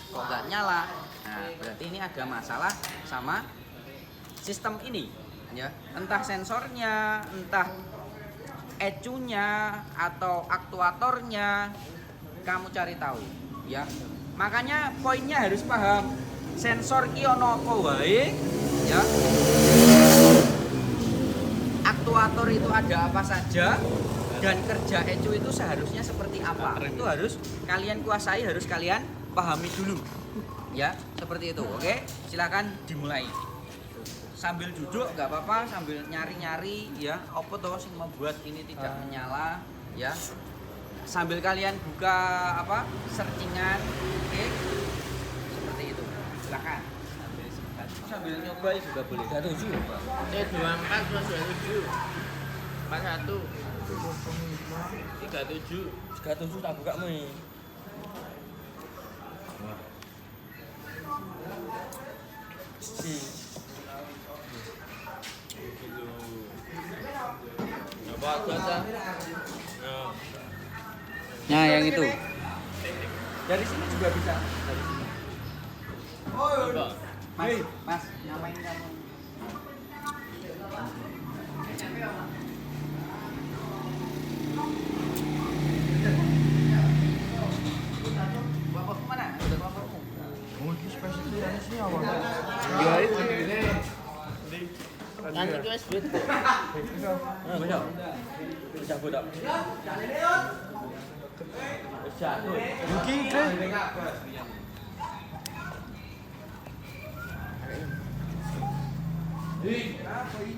kok nggak nyala. Nah, berarti ini ada masalah sama sistem ini ya, entah sensornya, entah ECU-nya atau aktuatornya, kamu cari tahu ya. Makanya poinnya harus paham sensor ki ono apa wae ya. Aktuator itu ada apa saja dan kerja ECU itu seharusnya seperti apa. Itu harus kalian kuasai, harus kalian pahami dulu. Ya, seperti itu. Oke, silakan dimulai. Sambil duduk nggak apa-apa, sambil nyari-nyari ya, apa toh sing membuat ini tidak menyala ya. Sambil kalian buka apa? Searchingan. Oke. Seperti itu. Silakan. Sambil nyoba juga boleh. 37. 24 plus 27. 41. 37. 37 tak buka nih. Nah, yang itu. Dari sini juga bisa. Dari sini. Mas, nyamain kamu. Bapak kemana? Udah bapakmu. Oh, ini spesifikasinya sih apa? Ya itu. Nanti gue sweet. Bisa. Bisa bodak. Rugi deh.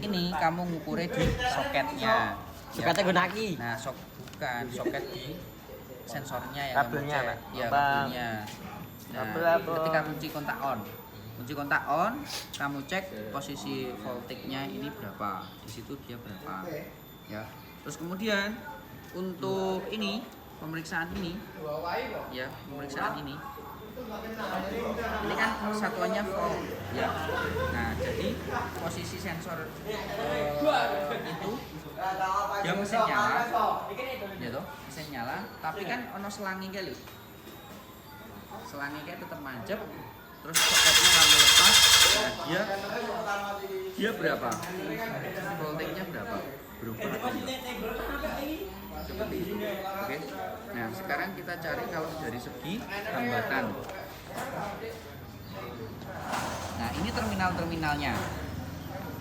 Ini kamu ngukurnya di soketnya. Soketnya gunaki. Nah, bukan soket di sensornya yang Kabelnya, kamu cek. Pak? Ya, Apa? kabelnya. Nah, Kabel apa? ketika kunci kontak on. Kunci kontak on, kamu cek posisi voltage-nya ini berapa. Di situ dia berapa. Ya. Terus kemudian untuk ini pemeriksaan ini ya, pemeriksaan ini kan satuannya volt ya. Nah, jadi posisi sensor itu dia mesin nyala ya toh, mesin nyala, tapi kan ono selangi kali, selangi kayak tetap mancep, terus soketnya kamu lepas. Nah, dia berapa, voltage-nya berapa, berubah atau enggak, seperti itu. Oke. Nah, sekarang kita cari kalau dari segi hambatan. Nah, ini terminal-terminalnya.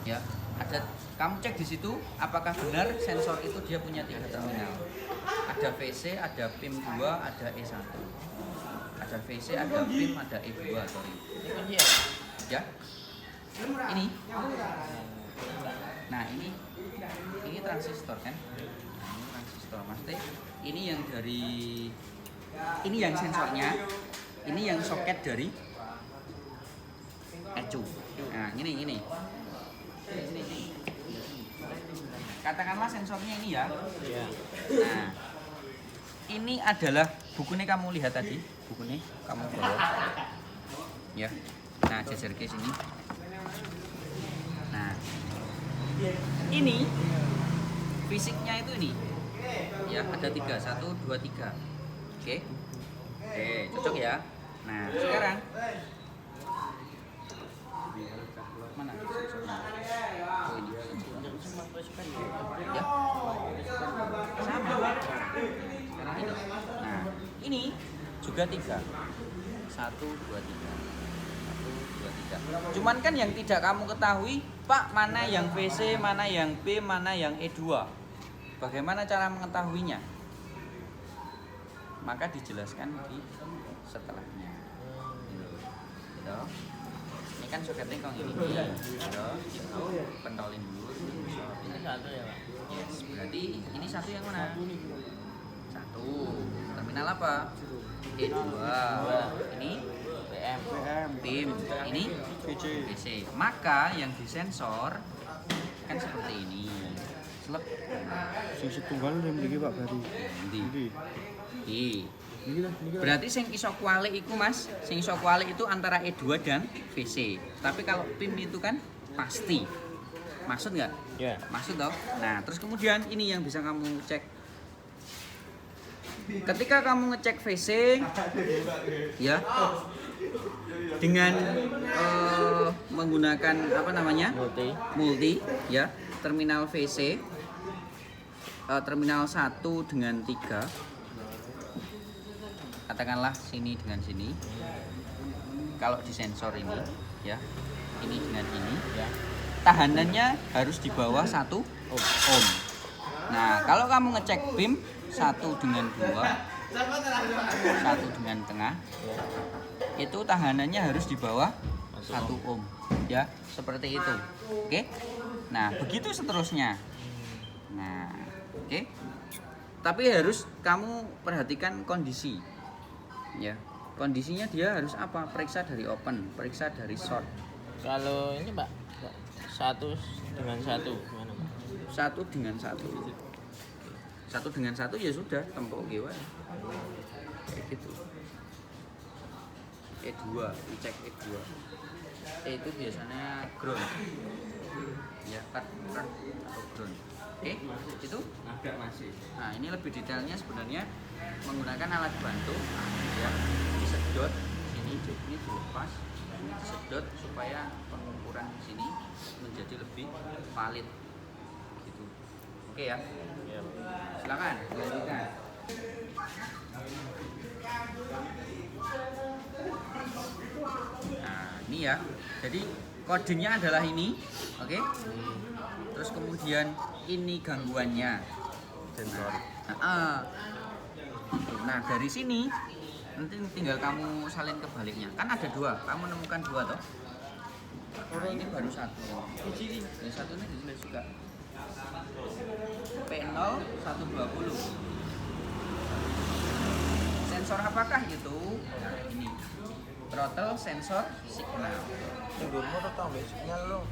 Ya, ada, kamu cek di situ apakah benar sensor itu dia punya 3 terminal. Ada VC, ada PIM 2, ada E1. Ada VC, ada PIM, ada E2, sorry. Ya. Ini. Nah, ini transistor kan? Nah, ini transistor. Maksudnya ini yang dari, ini yang sensornya, ini yang soket dari ECU. Nah, ini. Katakanlah sensornya ini ya. Nah, ini adalah bukunya, kamu lihat tadi, bukunya kamu bawa. Ya. Nah, geser ke sini. Nah, ini fisiknya itu ini. Ya, ada 3, 1, 2, 3. Oke. Oke, cocok ya. Nah, sekarang mana sensornya? Oh, ini. Ya. Sama. Sekarang ini. Nah, ini juga 3. 1, 2, 3. 1, 2, 3. Cuman kan yang tidak kamu ketahui, Pak, mana yang VC, mana yang P, mana yang E2. Bagaimana cara mengetahuinya? Maka dijelaskan di setelahnya. Gitu. Ini kan soketnya kong ini. Gitu. Pentolin dulu. Ini satu ya, Pak? Yes, berarti ini satu yang mana? Satu. Terminal apa? E2. Ini PM. PIM. Ini VC. Maka yang disensor kan seperti ini. Selep. Sing setunggal udah memiliki Pak Bari. Ndi? Iki. Ini lah, ini Berarti sing iso kualik iku Mas, sing iso kualik itu antara E2 dan VC. Tapi kalau PIM itu kan pasti. Maksud nggak? Ya. Maksud toh? Nah, terus kemudian ini yang bisa kamu cek. Ketika kamu ngecek VC, ya, dengan menggunakan apa namanya? Multi ya, terminal VC, terminal 1 dengan 3, katakanlah sini dengan sini. Kalau di sensor ini ya, ini dengan ini ya, tahanannya harus di bawah 1 ohm. Nah, kalau kamu ngecek pin 1 dengan 2, 1 dengan tengah, itu tahanannya harus di bawah 1 ohm ya, seperti itu. Oke. Nah, begitu seterusnya. Nah, oke. Tapi harus kamu perhatikan kondisi. Ya. Kondisinya dia harus apa? Periksa dari open, periksa dari short. Kalau ini Pak, 1 dengan 1 gimana Pak? 1 dengan 1. 1 dengan 1 ya sudah, tempok gimana? Kayak gitu. E2, dicek E2. E itu biasanya ground. Ya, cut atau ground. Oke, itu agak masih. Nah, ini lebih detailnya sebenarnya menggunakan alat bantu ya. Disedot sini, ini dilepas, ini disedot supaya pengukuran sini menjadi lebih valid. Gitu. Oke ya. Silakan lanjutkan. Nah, ini ya. Jadi kodenya adalah ini, oke? Terus kemudian ini gangguannya, sensor. Nah, dari sini nanti tinggal kamu salin kebaliknya. Kan ada 2, kamu menemukan 2 toh. Nah, ini baru 1. Yang satu ini ditulis juga. P0 120. Sensor apakah itu? Nah, ini. Throttle sensor signal. Tunggu motor tambah sinyal lo.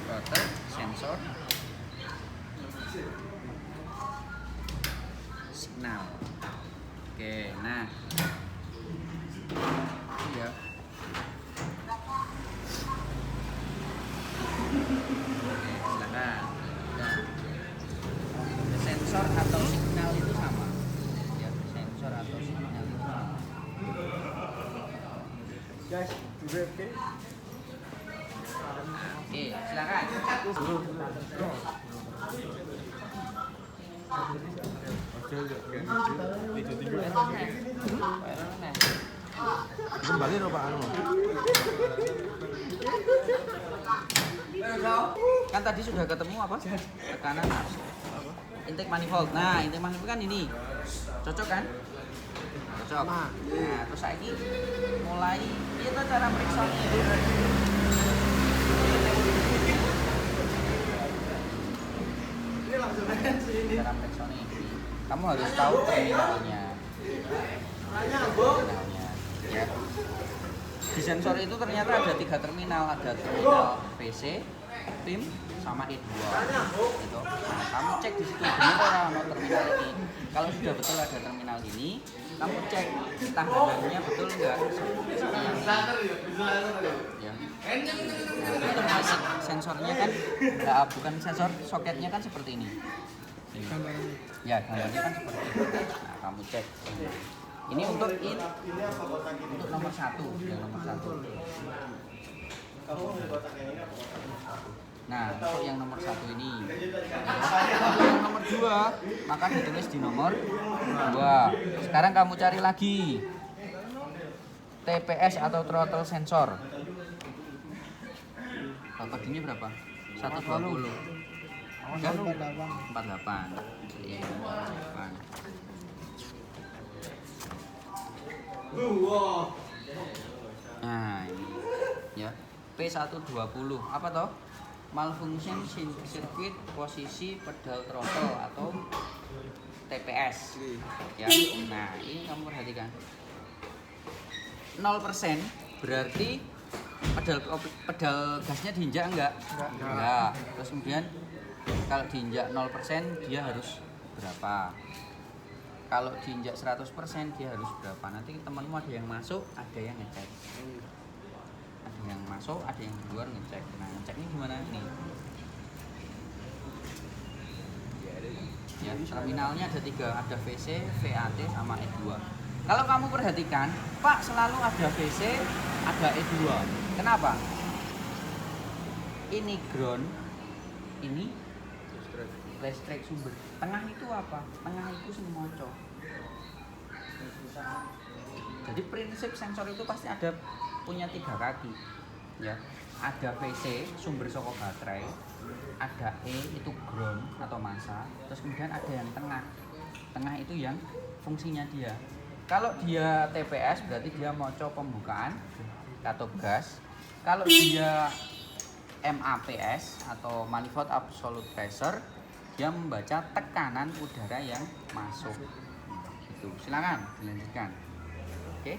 Throttle sensor signal. Oke, nah. Iya. Oke, silakan. Nah. Sensor atau signal itu sama. Ya, sensor atau signal itu sama. Guys, oke. Oke, silakan. Kembali lo Pak anu. Kan tadi sudah ketemu apa? Tekanan arus. Intake manifold. Nah, intake manifold kan ini. Cocok kan? Cocok. Nah, terus lagi mulai itu cara periksa ini. Cara periksa ini. Kamu harus tahu terminalnya. Terminalnya, ya. Di sensor itu ternyata ada 3 terminal, ada terminal VC, PIM, sama E2. Gitu. Nah, kamu cek di situ benar orang mau terminal ini. Kalau sudah betul ada terminal ini, kamu cek tahanannya betul enggak. Ya. Nah, itu basic sensornya kan, bukan sensor, soketnya kan seperti ini. Ya, gambarnya kan seperti ini. Nah, kamu cek. Ini untuk nomor 1, yang nomor 1. Nah, untuk yang nomor 1 ini. Untuk yang nomor 2, maka ditulis di nomor 2. Sekarang kamu cari lagi TPS atau throttle sensor. Tadinya berapa? 120. Kan? 48. Iya, 48. Nah, ini ya. P120. Apa toh? Malfunction circuit posisi pedal throttle atau TPS. Ya. Nah, ini kamu perhatikan. 0% berarti pedal gasnya diinjak enggak? Enggak. Terus kemudian kalau diinjak 0% dia harus berapa? Kalau diinjak 100% dia harus berapa? Nanti temanmu ada yang masuk, ada yang ngecek. Ada yang masuk, ada yang keluar ngecek. Nah, ngeceknya gimana ini? Ya. Terminalnya ada 3, ada VC, VAT, sama E2. Kalau kamu perhatikan, Pak selalu ada VC, ada E2. Kenapa? Ini ground, ini listrik sumber. Tengah itu apa? Tengah itu sing moco. Jadi prinsip sensor itu pasti ada punya 3 kaki, ya. Ada VC sumber saka baterai, ada E itu ground atau massa, terus kemudian ada yang tengah. Tengah itu yang fungsinya dia. Kalau dia TPS berarti dia moco pembukaan katup gas. Kalau dia MAPS atau manifold absolute pressure, dia membaca tekanan udara yang masuk. Gitu. Silakan dilanjutkan. Oke.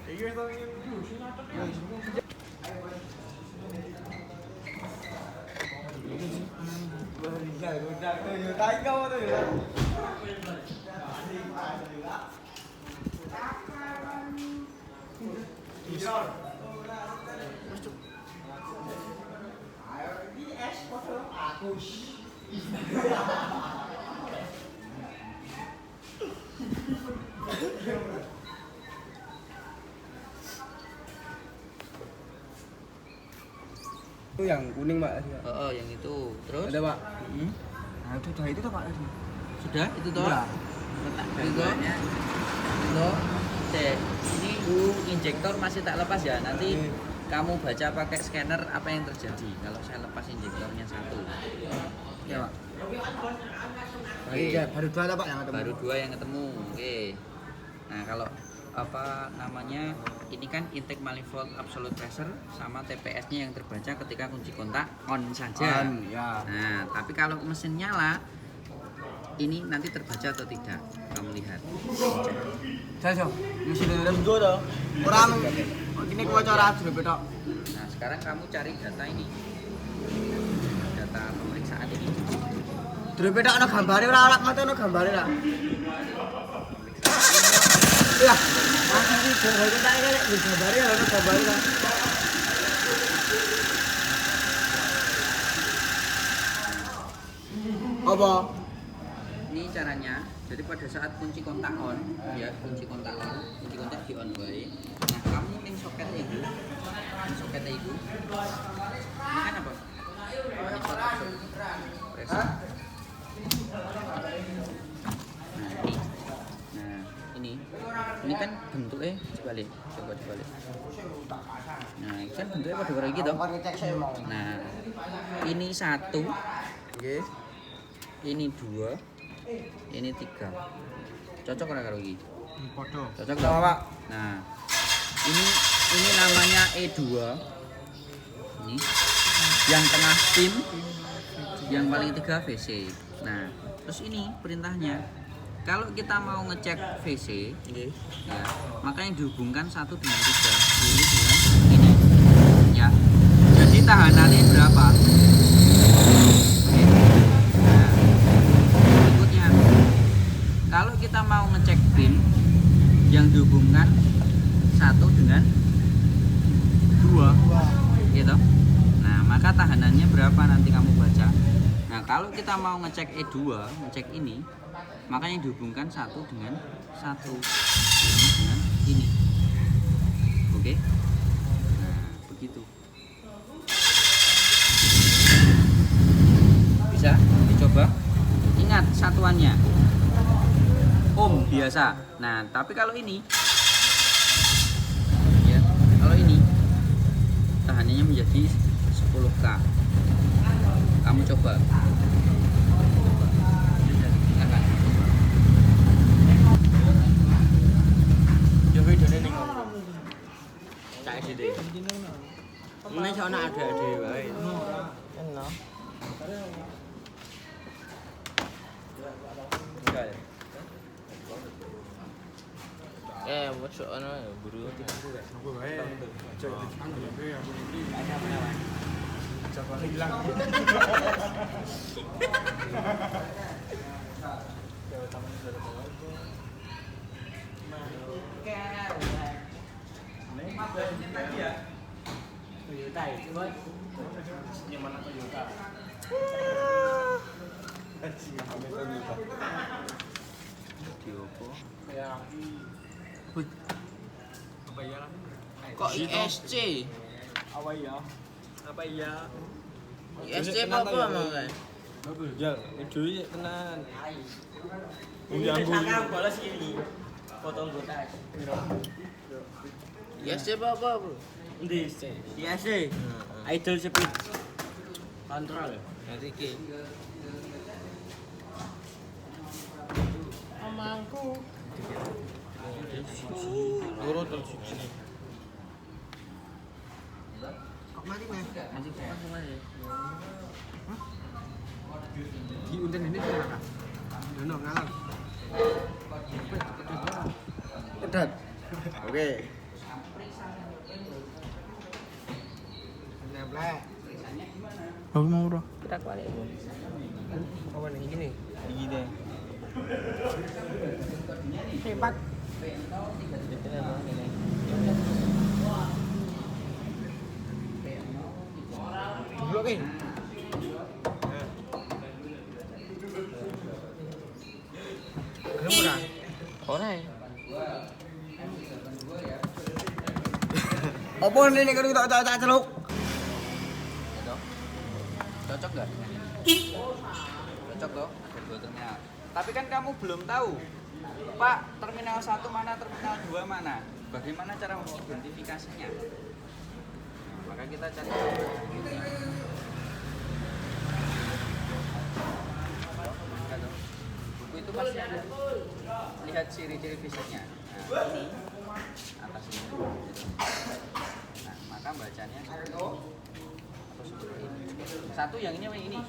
Itu yang kuning Pak. Oh, yang itu. Terus? Ada Pak. Hmm? Nah itu tuh Pak. Sudah? Itu toh? Sudah. Letak itu. Itu. Cek. Ini injektor masih tak lepas ya. Nanti kamu baca pakai scanner apa yang terjadi kalau saya lepas injektornya satu. Ya Pak. Oke. Baru 2 Pak yang ketemu. Baru 2 yang ketemu. Oke. Nah, kalau apa namanya, ini kan intake manifold absolute pressure sama TPS-nya yang terbaca ketika kunci kontak on saja. On, ya. Nah, tapi kalau mesin nyala, ini nanti terbaca atau tidak? Kamu lihat. Saya mesin rem go to. Orang ini kebocoran sudah betok. Nah, sekarang kamu cari data ini. Data pemeriksaan ini. Sudah betok ana gambare ora alat mate ana gambare lah. Ya, asli gambare tak ada di gambare ana gambare lah. Apa? Ini caranya. Jadi pada saat kunci kontak on, ya kunci kontak di on wae. Nah, kamu ning soketnya itu, ini kan apa? Manifold absolute pressure. Ini kan bentuknya dibalik, coba dibalik. Nah, ini kan bentuknya pada kayak gitu. Nah, ini 1, ini 2, ini 3. Cocok ora karo iki? Podo. Cocok dong, Pak. Nah, ini namanya E2. Ini yang tengah pin, yang paling 3 VC. Nah, terus ini perintahnya. Kalau kita mau ngecek VC, ya, maka yang dihubungkan 1 dengan 3. Ini dengan ini. Ya. Jadi tahanannya berapa? Nah, berikutnya, kalau kita mau ngecek pin yang dihubungkan 1 dengan 2, gitu. Nah, maka tahanannya berapa nanti kamu baca. Nah, kalau kita mau ngecek E2, ngecek ini, maka yang dihubungkan 1 dengan 1, ini dengan ini. Oke? Nah, begitu. Bisa dicoba. Ingat satuannya ohm biasa. Nah, tapi kalau ini, ya, kalau ini tahanannya menjadi 10K. Kamu coba. Silakan. Yo videone ning ngono. Cak sithik. Ini sono ada wae. Enak. Masuk ana guru. Aku bae. Cek di anggur aku iki. Coba hilang. Toyota itu, Boy. Nyaman Toyota. Anjing, Toyota. Diopo. Ya. Apa ya? Kok ISC? Apa ya? Apa ya? ISC apa mau kae? Ya, itu ya tenan. Sekarang balas ini. Potong botak. ISC apa, Bro? Endi sih? ISC. Idol speed control. Jadi iki. Amangku. Loro terus siji. Kok mati Mas? Masih kok mati. Di unten ini mana? Dono ngalah. Pedat. Oke. Nemplek. Aku mau bro. Kita balik. Apa nih gini? Iki deh. Hebat. Blok eh. Murah. Ora ya. Apa ini kan tak celuk? Cocok nggak? Cocok toh, ada dua terminal. Tapi kan kamu belum tahu, Pak, terminal 1 mana, terminal 2 mana. Bagaimana cara mengidentifikasinya? Maka kita cari. Buku itu pasti ada. Lihat ciri-ciri fisiknya. Nah, ini atas ini. Nah, maka bacanya atau seperti ini. Satu yang ini. Ini.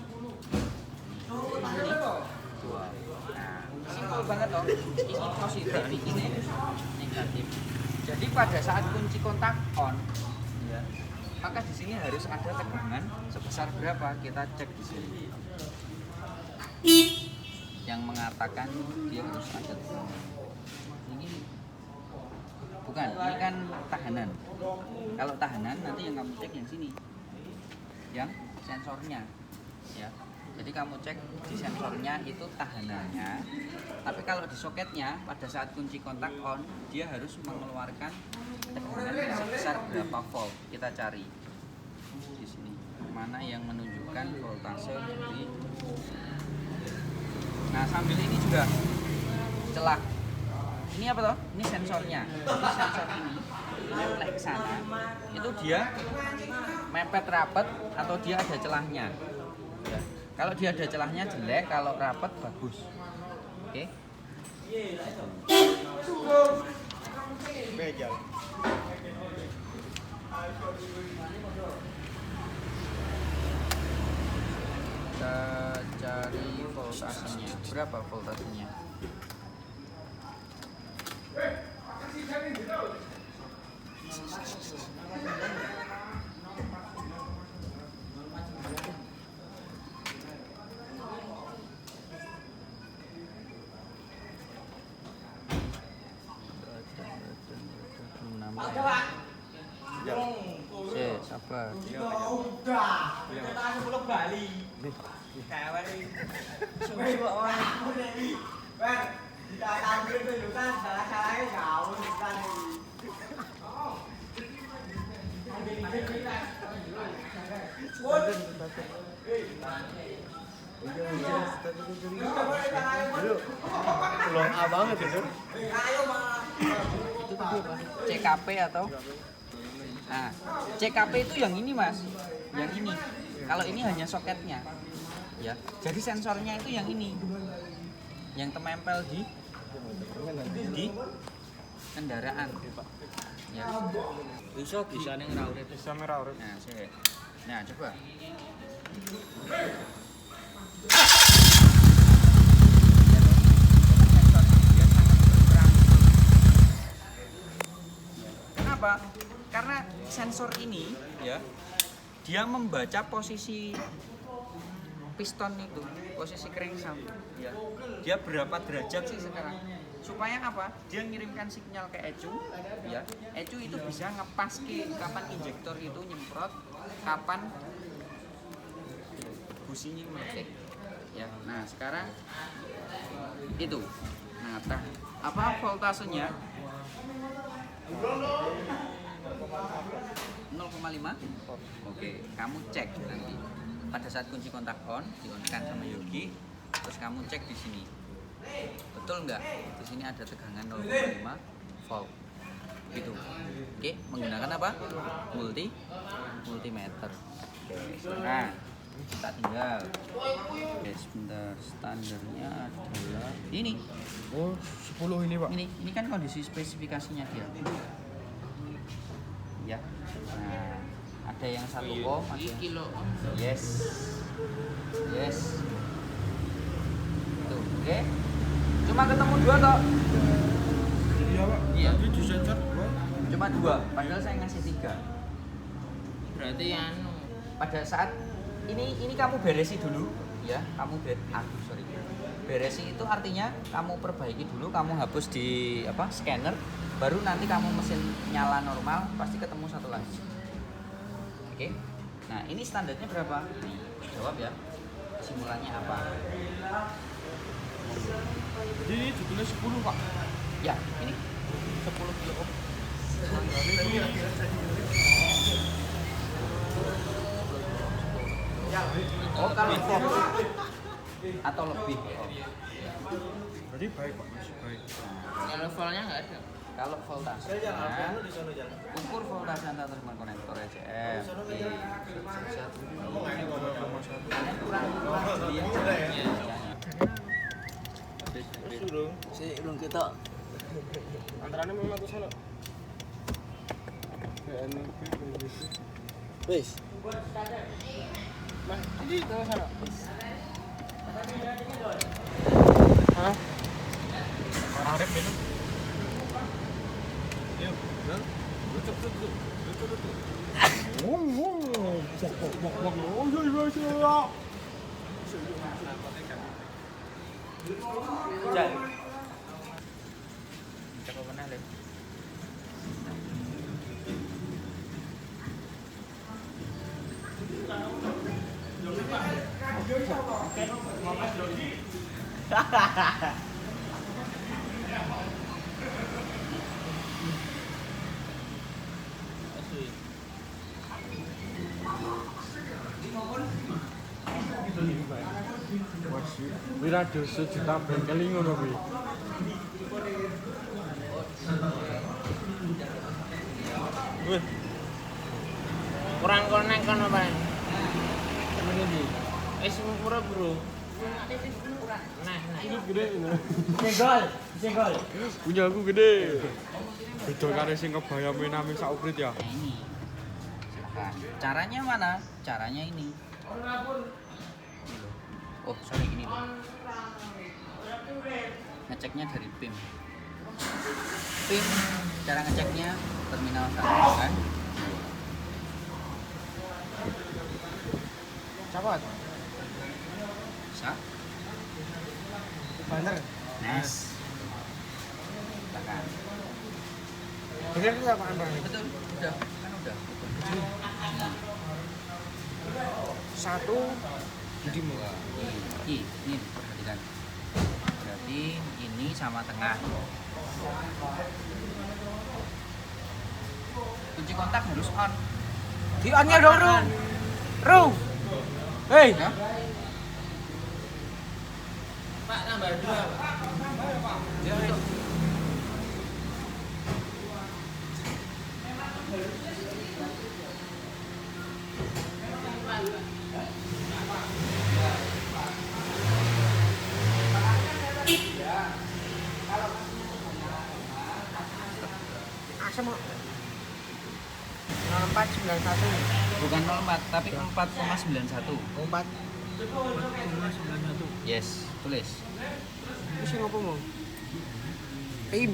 Dua. Nah, simpel banget toh. Ini positif, ini negatif. Jadi pada saat kunci kontak on, ya, maka di sini harus ada tegangan sebesar berapa? Kita cek di sini. Yang mengatakan dia harus ada tegangan. Ini bukan, ini kan tahanan. Kalau tahanan nanti yang kamu cek yang sini, yang sensornya, ya. Jadi kamu cek di sensornya itu tahanannya. Tapi kalau di soketnya pada saat kunci kontak on, dia harus mengeluarkan tegangan sebesar berapa volt. Kita cari di sini mana yang menunjukkan voltase di. Nah, sambil ini juga celah. Ini apa toh? Ini sensornya. Ini sensor ini nempel ke sana. Itu dia mepet rapet atau dia ada celahnya. Ya. Kalau dia ada celahnya jelek, kalau rapet bagus. Oke. Bejal. Kita cari voltasenya. Berapa voltasenya? Sabar. Pulang abangan itu. Itu tadi apa? CKP atau? Nah, CKP itu yang ini mas, yang ini. Kalau ini hanya soketnya, ya. Jadi sensornya itu yang ini, yang tempel di kendaraan. Ya. Bisa ning ra urip. Bisa merah urip. Nah, nah coba. Kenapa? Karena sensor ini ya dia membaca posisi piston itu, posisi crankshaft ya. Dia berapa derajat sih sekarang? Supaya apa? Dia ngirimkan sinyal ke ECU ya. ECU itu bisa ngepas ke kapan injektor itu nyemprot, kapan businya meletik. Ya. Nah, sekarang itu Nah, apa voltasenya? 0,5. Oke, kamu cek nanti. Pada saat kunci kontak on, di-on-kan sama Yogi, terus kamu cek di sini. Betul nggak? Di sini ada tegangan 0,5 volt. Gitu. Oke, menggunakan apa? Multimeter. Oke, nah, kita tinggal. Oke, sebentar. Standarnya adalah ini. Oh, 10 ini, Pak. Ini kan kondisi spesifikasinya dia. Ya. Nah, ada yang 1 ohm, ada yang kilo. Yes. Tuh, oke. Cuma ketemu 2 toh. Iya, Pak. Iya. Tadi di sensor Cuma 2, padahal saya ngasih 3. Berarti anu. Pada saat ini kamu beresi dulu ya, beresi itu artinya kamu perbaiki dulu, kamu hapus di scanner, baru nanti kamu mesin nyala normal pasti ketemu 1 lagi. Oke. Nah, ini standarnya berapa? Ini jawab ya. Simulannya apa? Jadi ini judulnya 10, Pak. Ya, ini 10 kilo ohm. Oh, kalau volt atau lebih. Berarti baik, Pak. Masih baik. Kalau voltnya nggak ada. Kalau voltase, ukur voltase antar terminal konektor ECM. Kalian kurang jadi Belum kita. Antaranya memang ke sana. Wis. Mas, ini ke sana. Hah? Arif minum. Yuk, kan? Lucu. Bok. Oh, iya. Cak. Cak apa mana, Le? Wira dosa juta bengkel ngono kuwi. Wih, Kurang konek kan apa? temen iki. Pura bro. Nah. Ini gede ini. Senggol. Punya aku gede. Beda karo sing kebayang mename sak uprit ya. Nah, ini. Silakan. Caranya mana? Caranya ini. Oh, sorry, ini loh. Ngeceknya dari PIM. Cara ngeceknya terminal 1 kan. Cepet. Bisa. Bener. Nice. Tekan. Bener enggak Pak Andra? Betul, udah. Kan udah. Satu jadi mau. Ini perhatikan. Berarti ini sama tengah. Kunci kontak harus on. Di on-nya dong, Ru. Hei. Ya. Pak tambah 2. Ya, untuk Asem kok. 0491. bukan 04 tapi 4,91. 4. 91. Yes, tulis. Wis ngopo mau? Tim.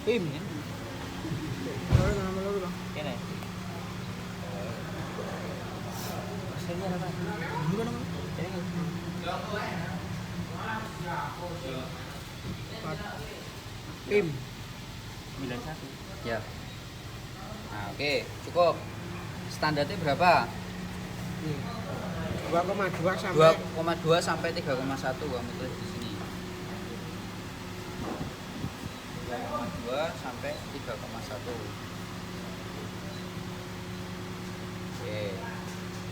Tim ya. Kalau nama lo Bang. Kene. Saya apa? Bukan nama. Tim 91. Ya. Nah, oke, cukup. Standarnya berapa? 2,2 sampai 2,2 sampai 3,1 kamu tulis di sini. 2,2 sampai 3,1. Oke.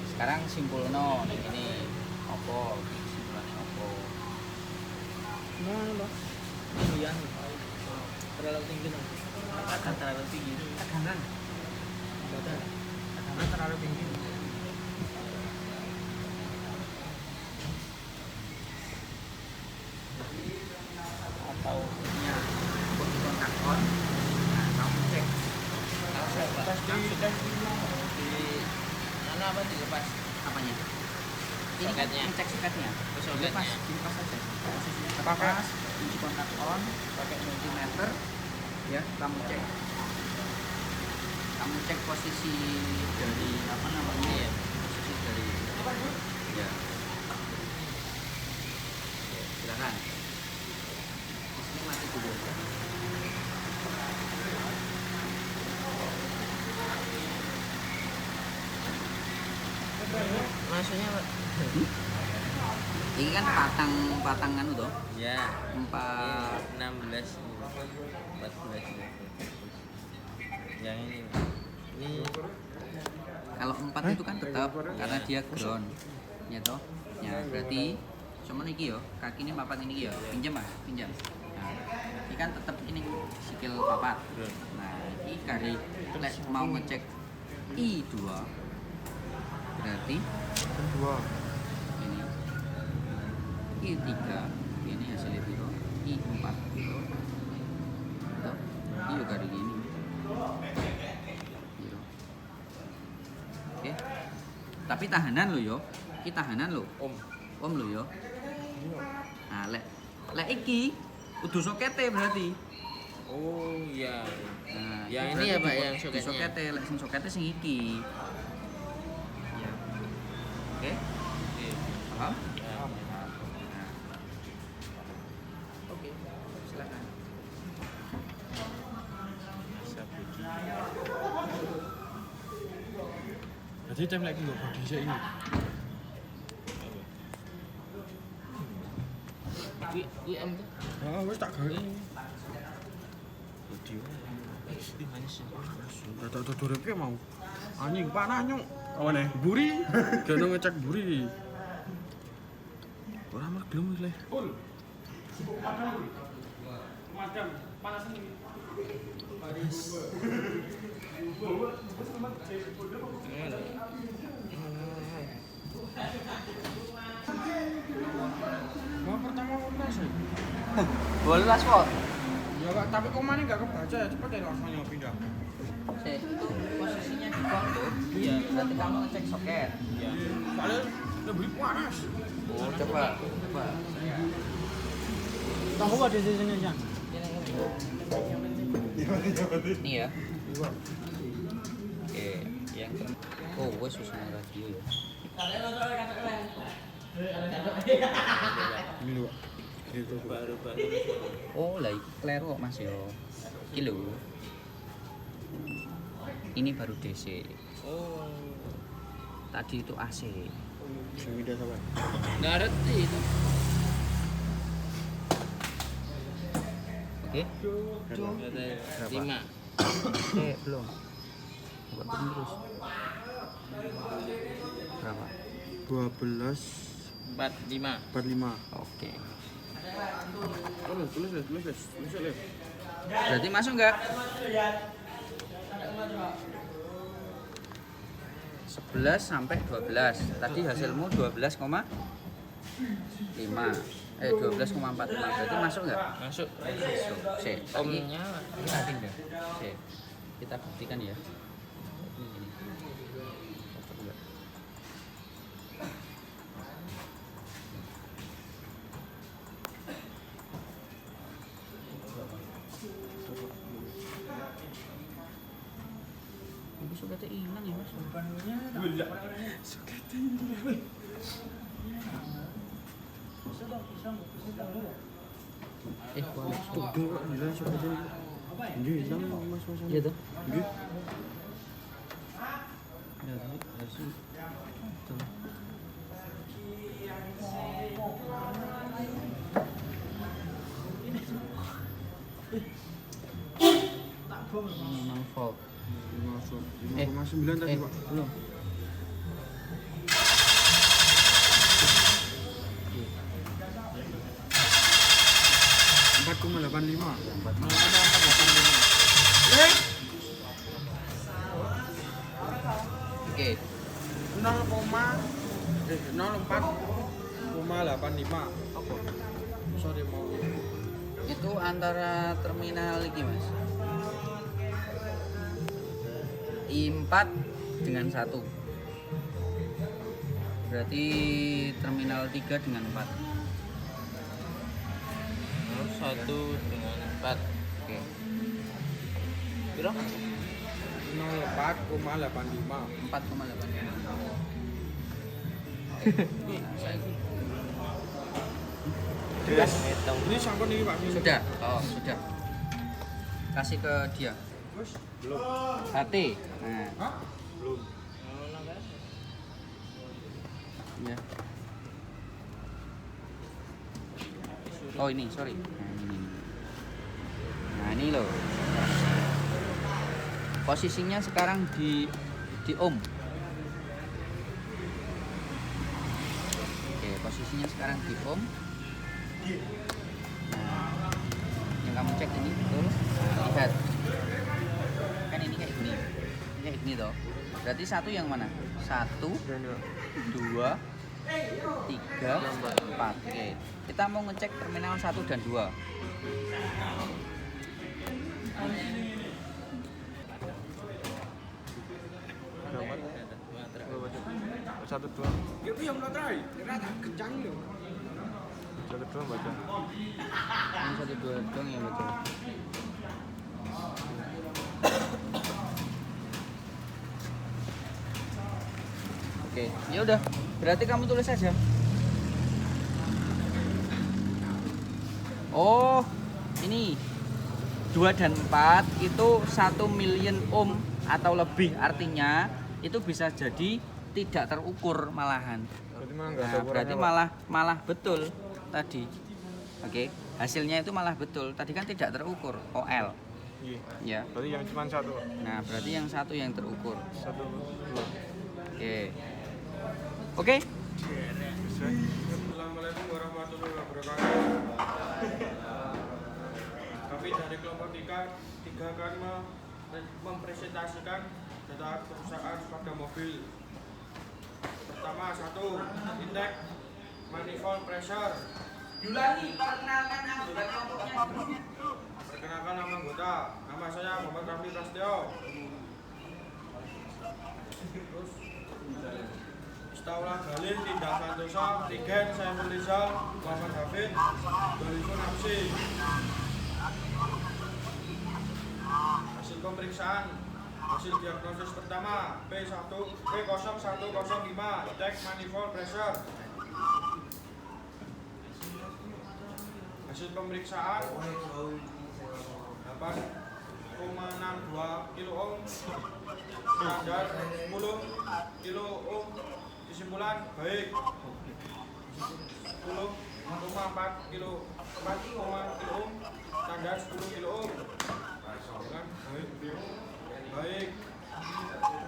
Sekarang simpulno ini opo? Simpulannya opo? Mana Mbak? Pilihan terlalu tinggi dong. Akan terlalu tinggi. tekanan. Badan. Tekanan terlalu tinggi. Atau punya kontak on. Nah, kamu cek. Di Mana apa dilepas? apanya? Ini kan Soketnya. ngecek soketnya. Soketnya. Dilepas aja. Posisinya Pakai. terlepas, kunci kontak on, pakai multimeter, ya kamu cek. Kamu cek posisi dari apa namanya ya? Posisi dari ya. Oke, silakan. Posisinya mati dulu. Maksudnya Pak? Ini kan patang anu toh. Ya. 4 16 14 yang ini kalau 4 itu kan tetap karena dia ground. Ya toh. Ya berarti cuman iki yo, kaki ini papat ini yo. Pinjam Mas, pinjam. Nah, ini kan tetap ini sikil papat. Nah, ini kari lek mau ngecek I2 berarti Kedua. ini I3 ini hasilnya biro I4 biro atau I juga ada gini biro. Oke, tapi tahanan lo yo, ini tahanan lo om lo yo. Nah lek iki kudu sokete berarti. oh iya. Nah, Yang iki ini ya, berarti Pak, di- yang di soketnya? sokete lek sing sokete sing iki. Ya. Oke, paham? Nah. Oke, silakan. Jadi time lagi nggak bagi saya ini. Kuwi em tuh. Ah, wes tak gawe. Video. Di mana sih? Tak durep ya mau. Anjing panah nyung. Apa nih? Buri. Kena ngecek buri. Ora mer gelem wis le. Mau pertama ulas ya? Boleh lah kok. Ya Kak, tapi kok mana nggak kebaca ya? Cepet ya langsung pindah. Itu posisinya di bawah tuh. Iya. Berarti kamu ngecek soket. Iya. Soalnya udah beli panas. Oh, coba. Tahu ada di sini ya? Ini ya. Oke, yang oh, wes susun radio ya. Ini loh. Gitu. Baru-baru. Oh, lah iki kleru kok Mas yo. Iki lho. Ini baru DC. Oh. Tadi itu AC. Sudah sampai. Nggak ngerti itu. Oke. Ada 5. Belum. Buat terus. Berapa? 12 45. 45. Oke. Tulis le. Berarti masuk nggak? 11 sampai 12. Tadi hasilmu 12,5. 12,45. Berarti masuk nggak? Masuk. Masuk. Sip. Omnya Kita tinggal. Sip. Kita buktikan ya. Ini. Cocok nggak? Ini soketnya hilang ya Mas. Boleh. Tuh, kok hilang sudah aja. Ini hilang Mas. Iya tuh. Nggih. Ya, tadi harusnya tuh. 5 volt. 5,9 tadi, Pak. Belum. Empat koma 85. Oke. 0,4,85. Apa? Sorry mau. Itu antara terminal ini mas. I4 dengan 1. Berarti terminal 3 dengan 4. 1 dengan 4. Oke. Piro? 04,85. 4,8. Ini sampun ini Pak. Sudah. Oh, sudah. Kasih ke dia. Belum. HT. Nah, Hah? Belum. ya. Oh, ini, sorry. Nah, ini loh. Posisinya sekarang di ohm. Oke, posisinya sekarang di ohm. Nah, yang kamu cek ini betul. Nah, lihat. Kan ini kayak gini. Ini kayak gini toh. Berarti 1 yang mana? 1, 2, 3, 4. Oke. Kita mau ngecek terminal 1 dan 2. Satu dua. Ya yang nggak try. Kira kencang loh. Satu dua baca. Ini 1, 2 dong yang betul. Oke, ya udah. Berarti kamu tulis saja. Oh, ini 2 dan 4 itu 1 million ohm atau lebih, artinya itu bisa jadi tidak terukur malahan. Berarti malah nggak ada Nah, ukurannya, berarti Pak. malah betul tadi. Oke, hasilnya itu malah betul. Tadi kan tidak terukur, OL. Iya. Ya. Berarti yang cuma satu. Nah, berarti yang 1 yang terukur. Satu dua. Oke. Oke. Assalamualaikum warahmatullahi wabarakatuh. Kami dari kelompok 3 akan mempresentasikan data perusahaan pada mobil. Pertama, 1. Indeks manifold pressure. Yulangi, perkenalkan anggota kelompoknya. Perkenalkan nama anggota. Nama saya Muhammad Rafi Prasetyo. Terus Istaulah Galih, Tindak Santosa, Tigen, Saiful Rizal, Muhammad Hafid, Dolifun Apsi. Hasil pemeriksaan, hasil diagnosis pertama P0105 indeks manifold pressure. Hasil pemeriksaan 8,62 kilo ohm, standar 10 kilo ohm, kesimpulan baik. 10,4 kilo ohm, standar 10 kilo ohm. Kesimpulan baik.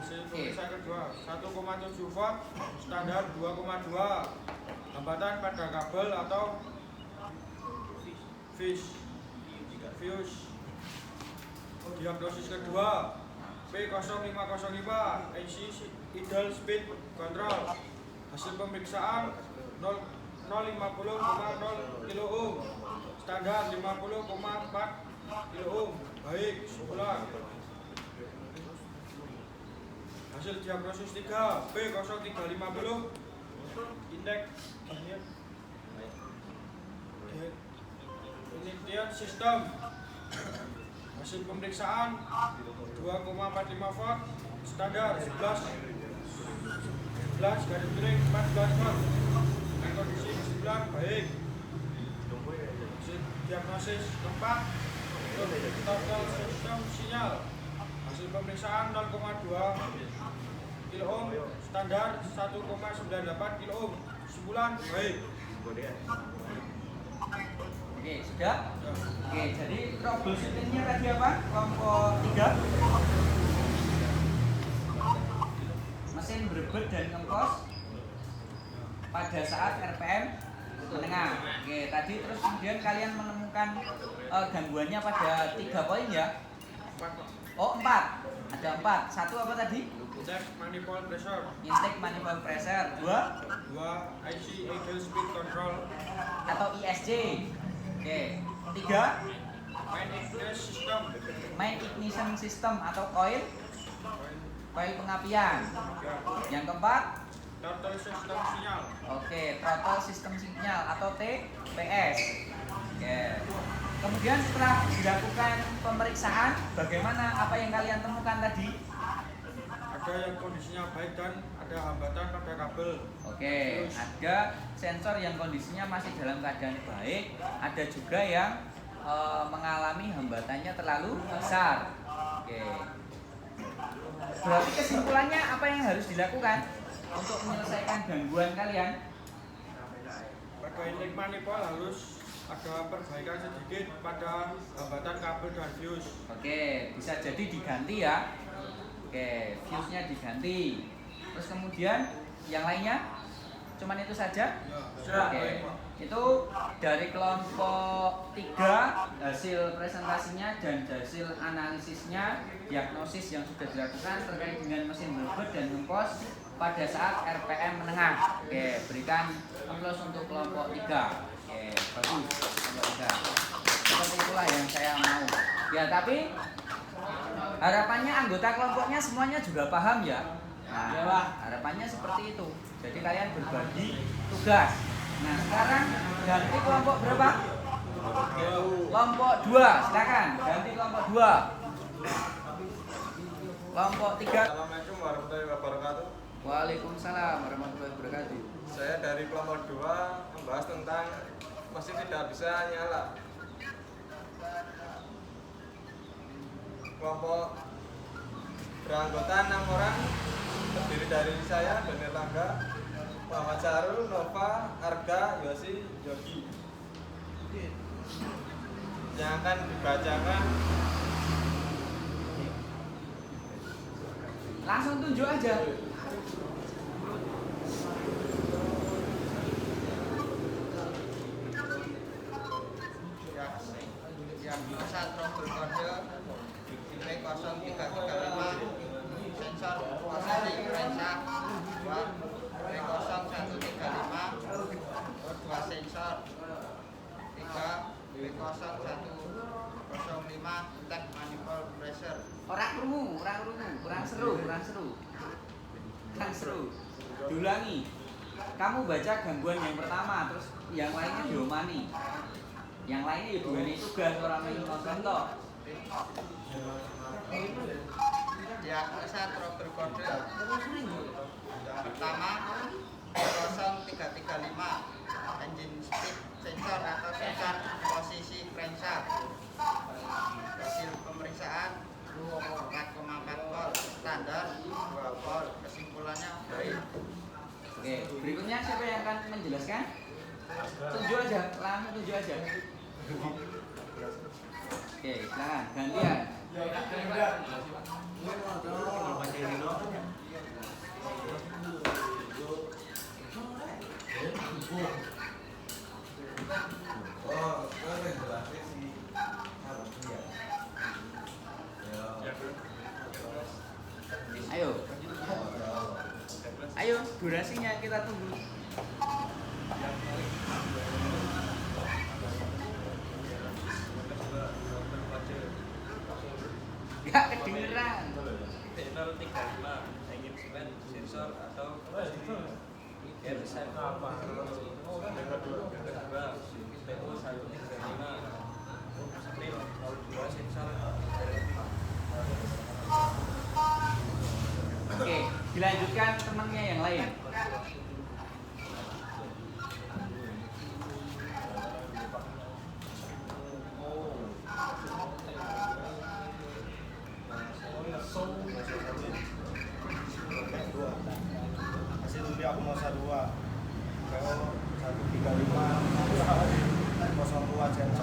Hasil pemeriksaan kedua 1,7 volt, standar 2,2. Hambatan pada kabel atau fuse. Diagnosis kedua P0505 AC idle speed control. Hasil pemeriksaan 050,0 kilo ohm, standar 50,4 kilo ohm. Baik, kesimpulan. Hasil diagnosis 3 P0350 indeks penelitian sistem. Hasil pemeriksaan 2,45 volt, standar 11 garis miring 14 volt. Dengan kondisi kesimpulan baik. Hasil diagnosis keempat total sistem sinyal. Hasil pemeriksaan 0,2 kilo ohm, standar 1,98 kilo ohm. Kesimpulan baik. Oke, sudah? Oke, jadi troubleshooting-nya tadi apa? Kelompok 3. Mesin berebut dan ngempos pada saat RPM menengah. Oke, tadi terus kemudian kalian menemukan gangguannya pada 3 poin ya? Oh, 4. Ada 4. Satu apa tadi? Cek manifold pressure. Intake manifold pressure. 2 IC idle speed control. atau ISC. Oke. 3 main ignition system atau koil pengapian. Yang keempat, Throttle system sinyal. oke, throttle system signal atau TPS. Oke. Kemudian setelah dilakukan pemeriksaan, bagaimana apa yang kalian temukan tadi? Ada yang kondisinya baik dan ada hambatan pada kabel. Oke, ada sensor yang kondisinya masih dalam keadaan baik, ada juga yang mengalami hambatannya terlalu besar. Oke. Berarti kesimpulannya apa yang harus dilakukan untuk menyelesaikan gangguan kalian? Pada intake manifold harus ada perbaikan sedikit pada hambatan kabel dan fuse. Oke, bisa jadi diganti ya. Oke, fuse-nya diganti. Terus kemudian yang lainnya? Cuman itu saja? Oke. Itu dari kelompok 3 hasil presentasinya dan hasil analisisnya, diagnosis yang sudah dilakukan terkait dengan mesin berebut dan ngempos pada saat RPM menengah. Oke, berikan aplaus untuk kelompok 3. Oke, bagus kelompok 3. Seperti itulah yang saya mau. Ya, tapi harapannya anggota kelompoknya semuanya juga paham ya. Nah, harapannya seperti itu. Jadi kalian berbagi tugas. Nah, sekarang ganti kelompok berapa? Kelompok 2, silakan. Ganti kelompok 2. Kelompok 3. Assalamualaikum warahmatullahi wabarakatuh. Waalaikumsalam warahmatullahi wabarakatuh. Saya dari kelompok 2 membahas tentang mesin tidak bisa nyala. Kelompok beranggota 6 orang, terdiri dari saya, Daniel Langga, Muhammad Syarul, Nova, Arga, Yosi, Yogi. Yang akan dibacakan Langsung tunjuk aja. Yang bisa trouble kode V0335 sensor posisi crankshaft 2 V0135 2 sensor 3 V0105 intake manifold pressure. Orang krungu, kurang seru. Diulangi. Kamu baca gangguan yang pertama, terus yang lainnya diomani. Yang lainnya ya duweni tugas orang main nonton toh. Diagnosa trouble kode pertama 0335 engine speed sensor atau sensor posisi crankshaft. Hasil pemeriksaan 4,4 volt, standar 2 volt. Kesimpulannya baik. Oke, berikutnya siapa yang akan menjelaskan? Tunjuk aja, langsung tunjuk aja. Oke, silakan gantian. Ayo, durasinya kita tunggu. Gak kedengeran. V035 engine semen sensor atau RSM apa? PO135 split 02 sensor. Oke, dilanjutkan temannya yang lain. hasil uji Akumosa 2 PO 135 02 sensor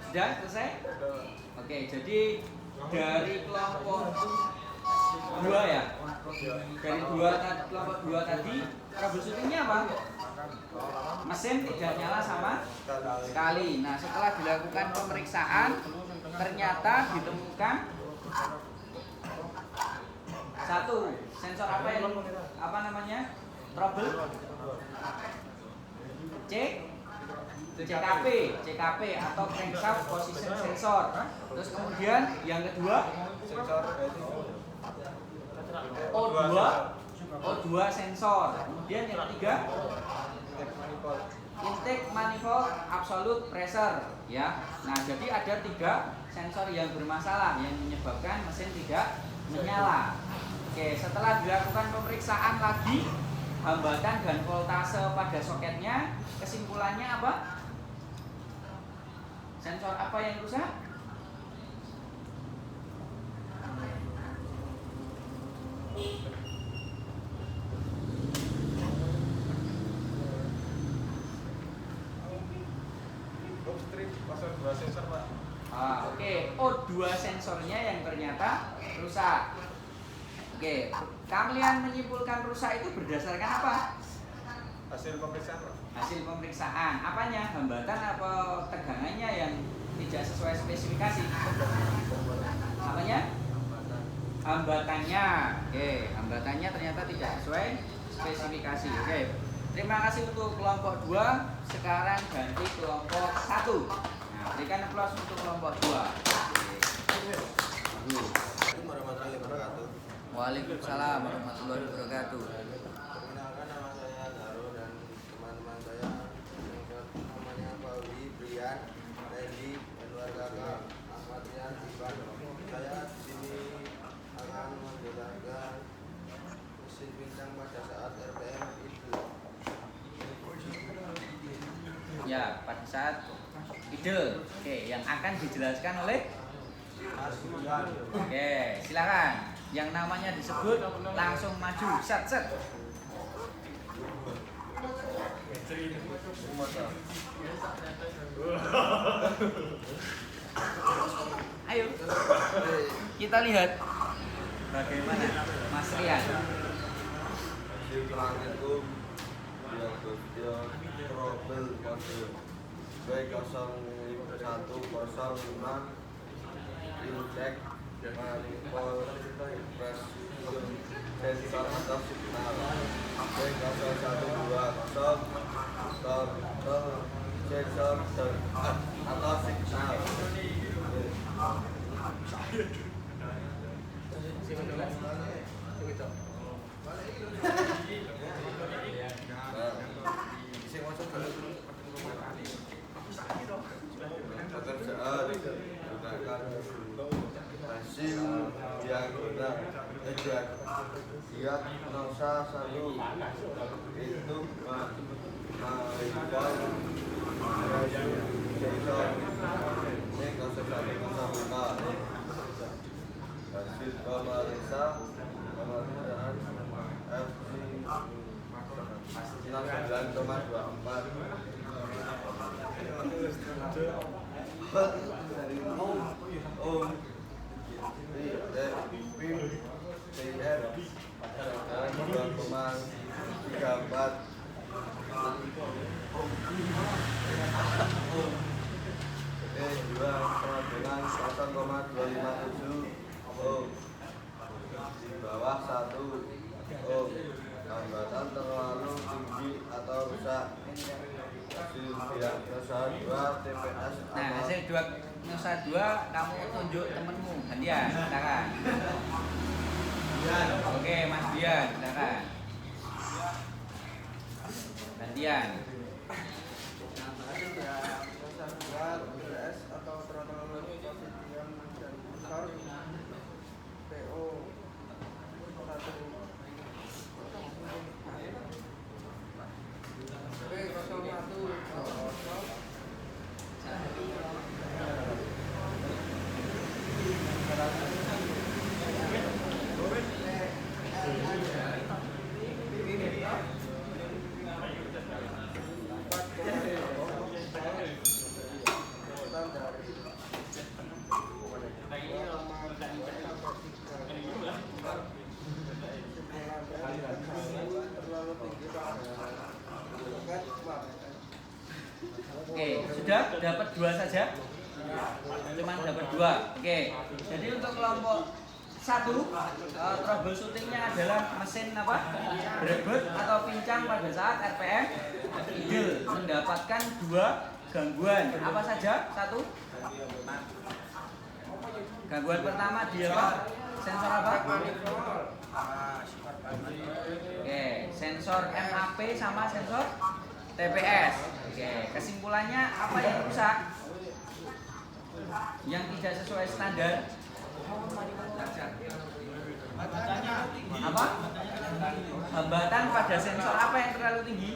Sudah selesai? Oke, jadi dari kelompok 2 ya? Dari kelompok 2 tadi troubleshootingnya apa? Mesin tidak nyala sama sekali. Nah, setelah dilakukan pemeriksaan ternyata ditemukan satu sensor apa yang trouble CKP atau crankshaft position sensor. Terus kemudian yang kedua Sensor O2 sensor. Kemudian yang ketiga intake manifold absolute pressure ya. Nah, jadi ada 3 sensor yang bermasalah yang menyebabkan mesin tidak menyala. Oke, setelah dilakukan pemeriksaan lagi hambatan dan voltase pada soketnya, kesimpulannya apa? Sensor apa yang rusak? upstream 02 sensor Pak. Oke, O2 sensornya yang ternyata rusak. Oke, kalian menyimpulkan rusak itu berdasarkan apa? Hasil pemeriksaan Pak. Hasil pemeriksaan. Apanya? Hambatan atau tegangannya yang tidak sesuai spesifikasi? Apanya? Hambatannya. Oke, hambatannya ternyata tidak sesuai spesifikasi. Oke. Terima kasih untuk kelompok 2. Sekarang ganti kelompok 1. Nah, berikan aplaus untuk kelompok 2. Waalaikumsalam warahmatullahi wabarakatuh. Perkenalkan, nama saya Garo dan teman-teman saya yang namanya Pauli, Brian, Randy, Anwar Kakak, Ahmad Rian, Ivan. Saya di sini akan menjelaskan mesin bintang pada saat RPM itu. Ya, pada saat idle. Oke, yang akan dijelaskan oleh Mas Brian. Oke, silakan. Yang namanya disebut langsung maju. Set. Ayo. Kita lihat bagaimana Mas Rian. Assalamualaikum. Trouble kode B0105 Intake manifold press sensor atau signal B0120 throttle sensor atau signal. Pekerjaan menggunakan hasil diagonal diat nosa 1 itu mainkan hasil sensor ini konsentrasi konsaminal hasil pemeriksaan FC 0,257 di bawah 1 ohm. Hambatan terlalu tinggi atau rusak. Hasil diagnosa 2 TPS Nah, hasil diagnosa 2 kamu tunjuk temenmu. Gantian, silakan. Oke, Mas Dian, silakan. Gantian. TPS atau throttle position dan sensor PO 1 standar Oke, sudah dapat 2 saja. Cuma dapat 2. Oke. Jadi untuk kelompok 1 troubleshootingnya adalah mesin apa? Breadboard atau pincang pada saat RPM idle mendapatkan 2 gangguan. Apa saja? 1. Gangguan pertama dia apa? Sensor apa? Oke, sensor MAP sama sensor TPS. Oke, kesimpulannya apa yang rusak? Yang tidak sesuai standar? Apa? Hambatan pada sensor apa yang terlalu tinggi?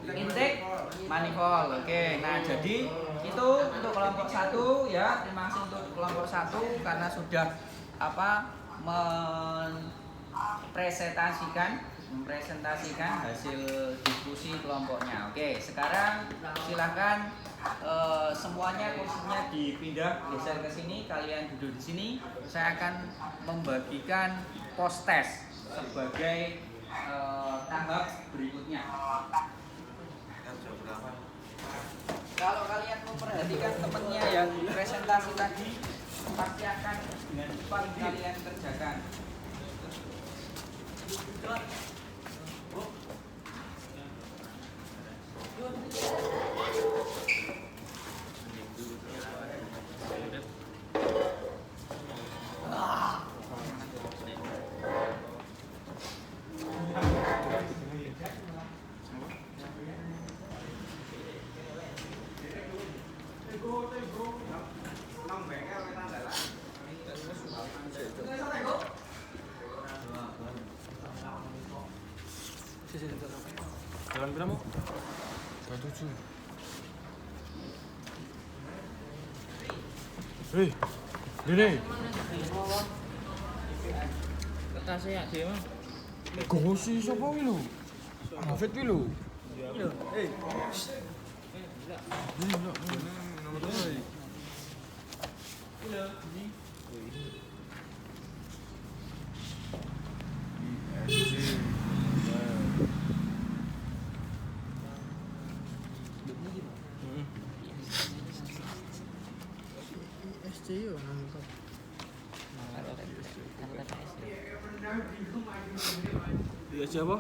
Intake manifold. Oke, nah jadi itu untuk kelompok 1 ya. Terima kasih untuk kelompok 1 karena sudah mempresentasikan hasil diskusi kelompoknya. Oke, sekarang silahkan semuanya kursinya dipindah geser ke sini. Kalian duduk di sini. Saya akan membagikan post test sebagai tahap berikutnya. Kalau kalian memperhatikan temennya yang presentasi tadi, pasti akan dengan cepat kalian kerjakan. Jalan berapa? 27. Hei, Dene. Kertasnya ya dia mah. Gosi sapa kuwi lho? Hafid kuwi lho. Hei. Nomor 2. Iya siapa?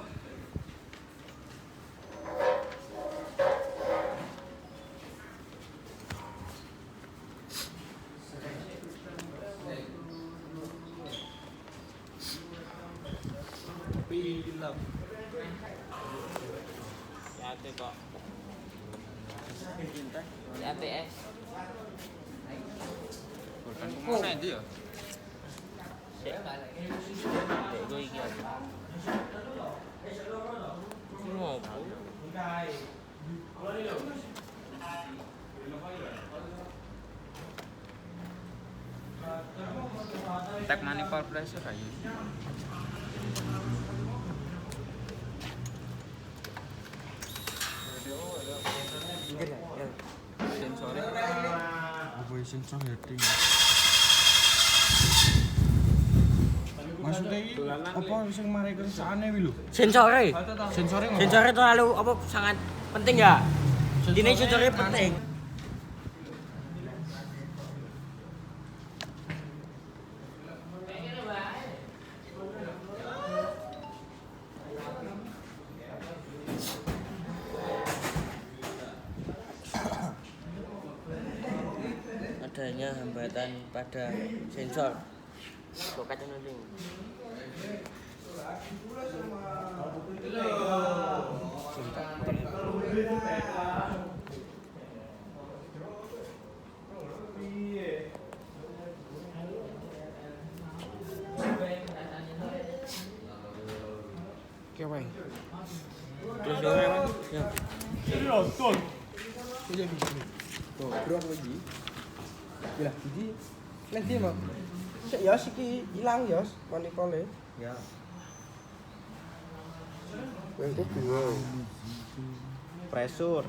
Film. Ya ate kok. Ya ATS. Bukan kemana itu ya? Dek gue iki. Ngopo? Tag manifold pressure aja. Sensornya apa sensor heading? Maksudnya ini apa sing mari kerusakane wi lho? Sensore. Sensore ngono. Sensore terlalu apa sangat penting ya. Ini sensore penting. Adanya hambatan pada sensor. Bukan nanti. Kewe. Terus dewe Mas. Ya. Tuh, bro aku iki. Lah, iki nek dia mau. Sik ya iki ilang ya manipole. Ya. Yang kedua pressure.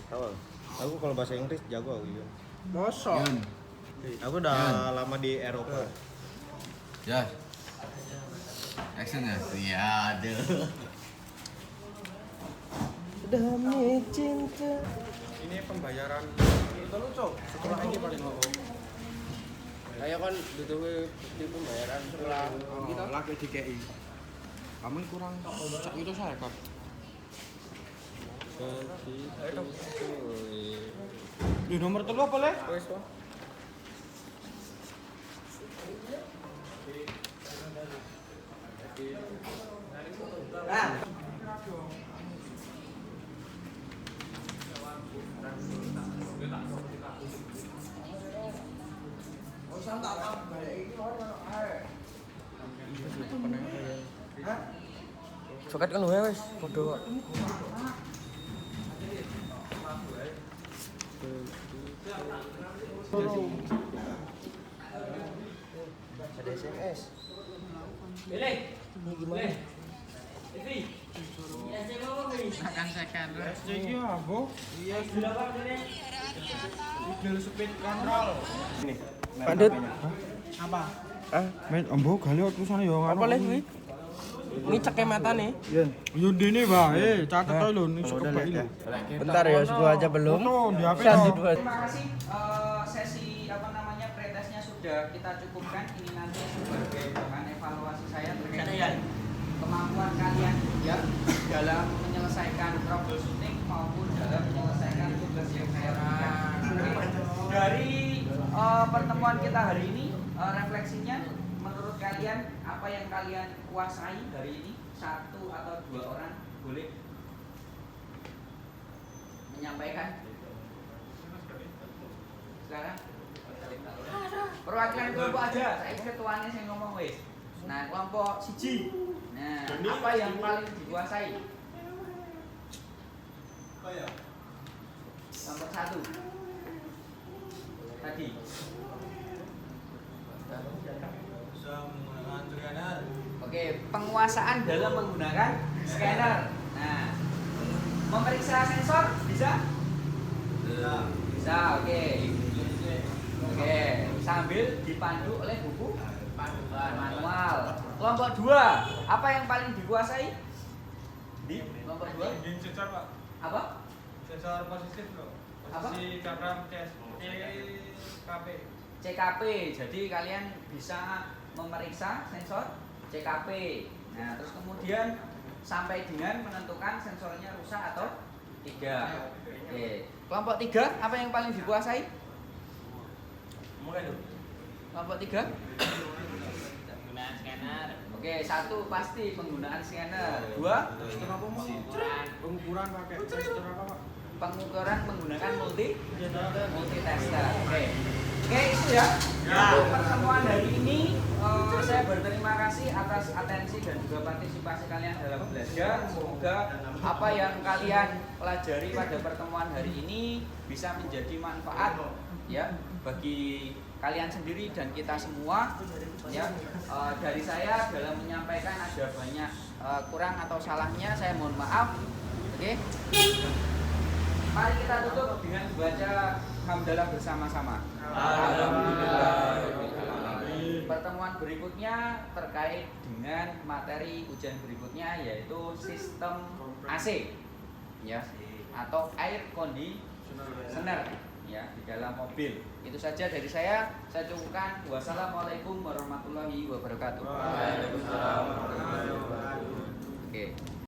Tahu? Aku kalau bahasa Inggris jago aku ya. Masa? Aku udah lama di Eropa. Ya. Action ya? Iya, aduh. Demi cinta. Ini pembayaran itu lucu. Sekolah ini paling ngomong. Kayak kan butuh bukti pembayaran sekolah kita. Lagi di KI. Kamu kurang sak itu saya kok. Di nomor telu apa le? Wes kok. Soket kan wes padha kok. Ada SMS. Pilih. Ini gimana? Akan second. Iki apa? Iya. Idul speed control. Ini. Pandut. Apa? Ah, Men ambo gale tulisane yo apa le kuwi? Ini cek matane. Yen. Yo dene wae, catet ae lho ning sekebak iki. Bentar ya, gua aja belum. Foto di HP Lanjut, toh. Bos. Terima kasih sesi pretesnya sudah kita cukupkan. Ini nanti sebagai bahan evaluasi saya terkait dengan kemampuan kalian ya dalam menyelesaikan troubleshooting maupun dalam menyelesaikan tugas yang saya berikan. Dari pertemuan kita hari ini refleksinya menurut kalian apa yang kalian kuasai hari ini? 1 atau 2 orang boleh menyampaikan. Sekarang perwakilan kelompok aja, saya ketuanya yang ngomong wes. Nah, kelompok siji. Nah, apa yang paling dikuasai? Nomor 1. Tadi. Bisa menggunakan scanner. Oke, penguasaan dalam menggunakan scanner. Nah, memeriksa sensor bisa? Bisa, oke. Oke, sambil dipandu oleh buku manual. Kelompok 2, apa yang paling dikuasai? Di kelompok 2? Ingin sensor Pak. Apa? Sensor positif loh. Apa? Posisi cakram CKP. CKP. Jadi kalian bisa memeriksa sensor CKP. Nah, terus kemudian sampai dengan menentukan sensornya rusak atau tidak. Oke. Kelompok 3, apa yang paling dikuasai? Mulai dulu. Kelompok 3? Penggunaan scanner. Oke, 1 pasti penggunaan scanner. 2, Pengukuran pakai tester apa, Pak? pengukuran menggunakan multi tester. Oke, itu ya. Untuk pertemuan hari ini saya berterima kasih atas atensi dan juga partisipasi kalian dalam belajar. Semoga apa yang kalian pelajari pada pertemuan hari ini bisa menjadi manfaat ya bagi kalian sendiri dan kita semua ya. Dari saya dalam menyampaikan ada banyak kurang atau salahnya, saya mohon maaf. Oke. Mari kita tutup dengan baca hamdalah bersama-sama. Alhamdulillah. Pertemuan berikutnya terkait dengan materi ujian berikutnya yaitu sistem AC ya atau air conditioner ya di dalam mobil. Itu saja dari saya cukupkan. Wassalamualaikum warahmatullahi wabarakatuh. Waalaikumsalam warahmatullahi wabarakatuh. Oke.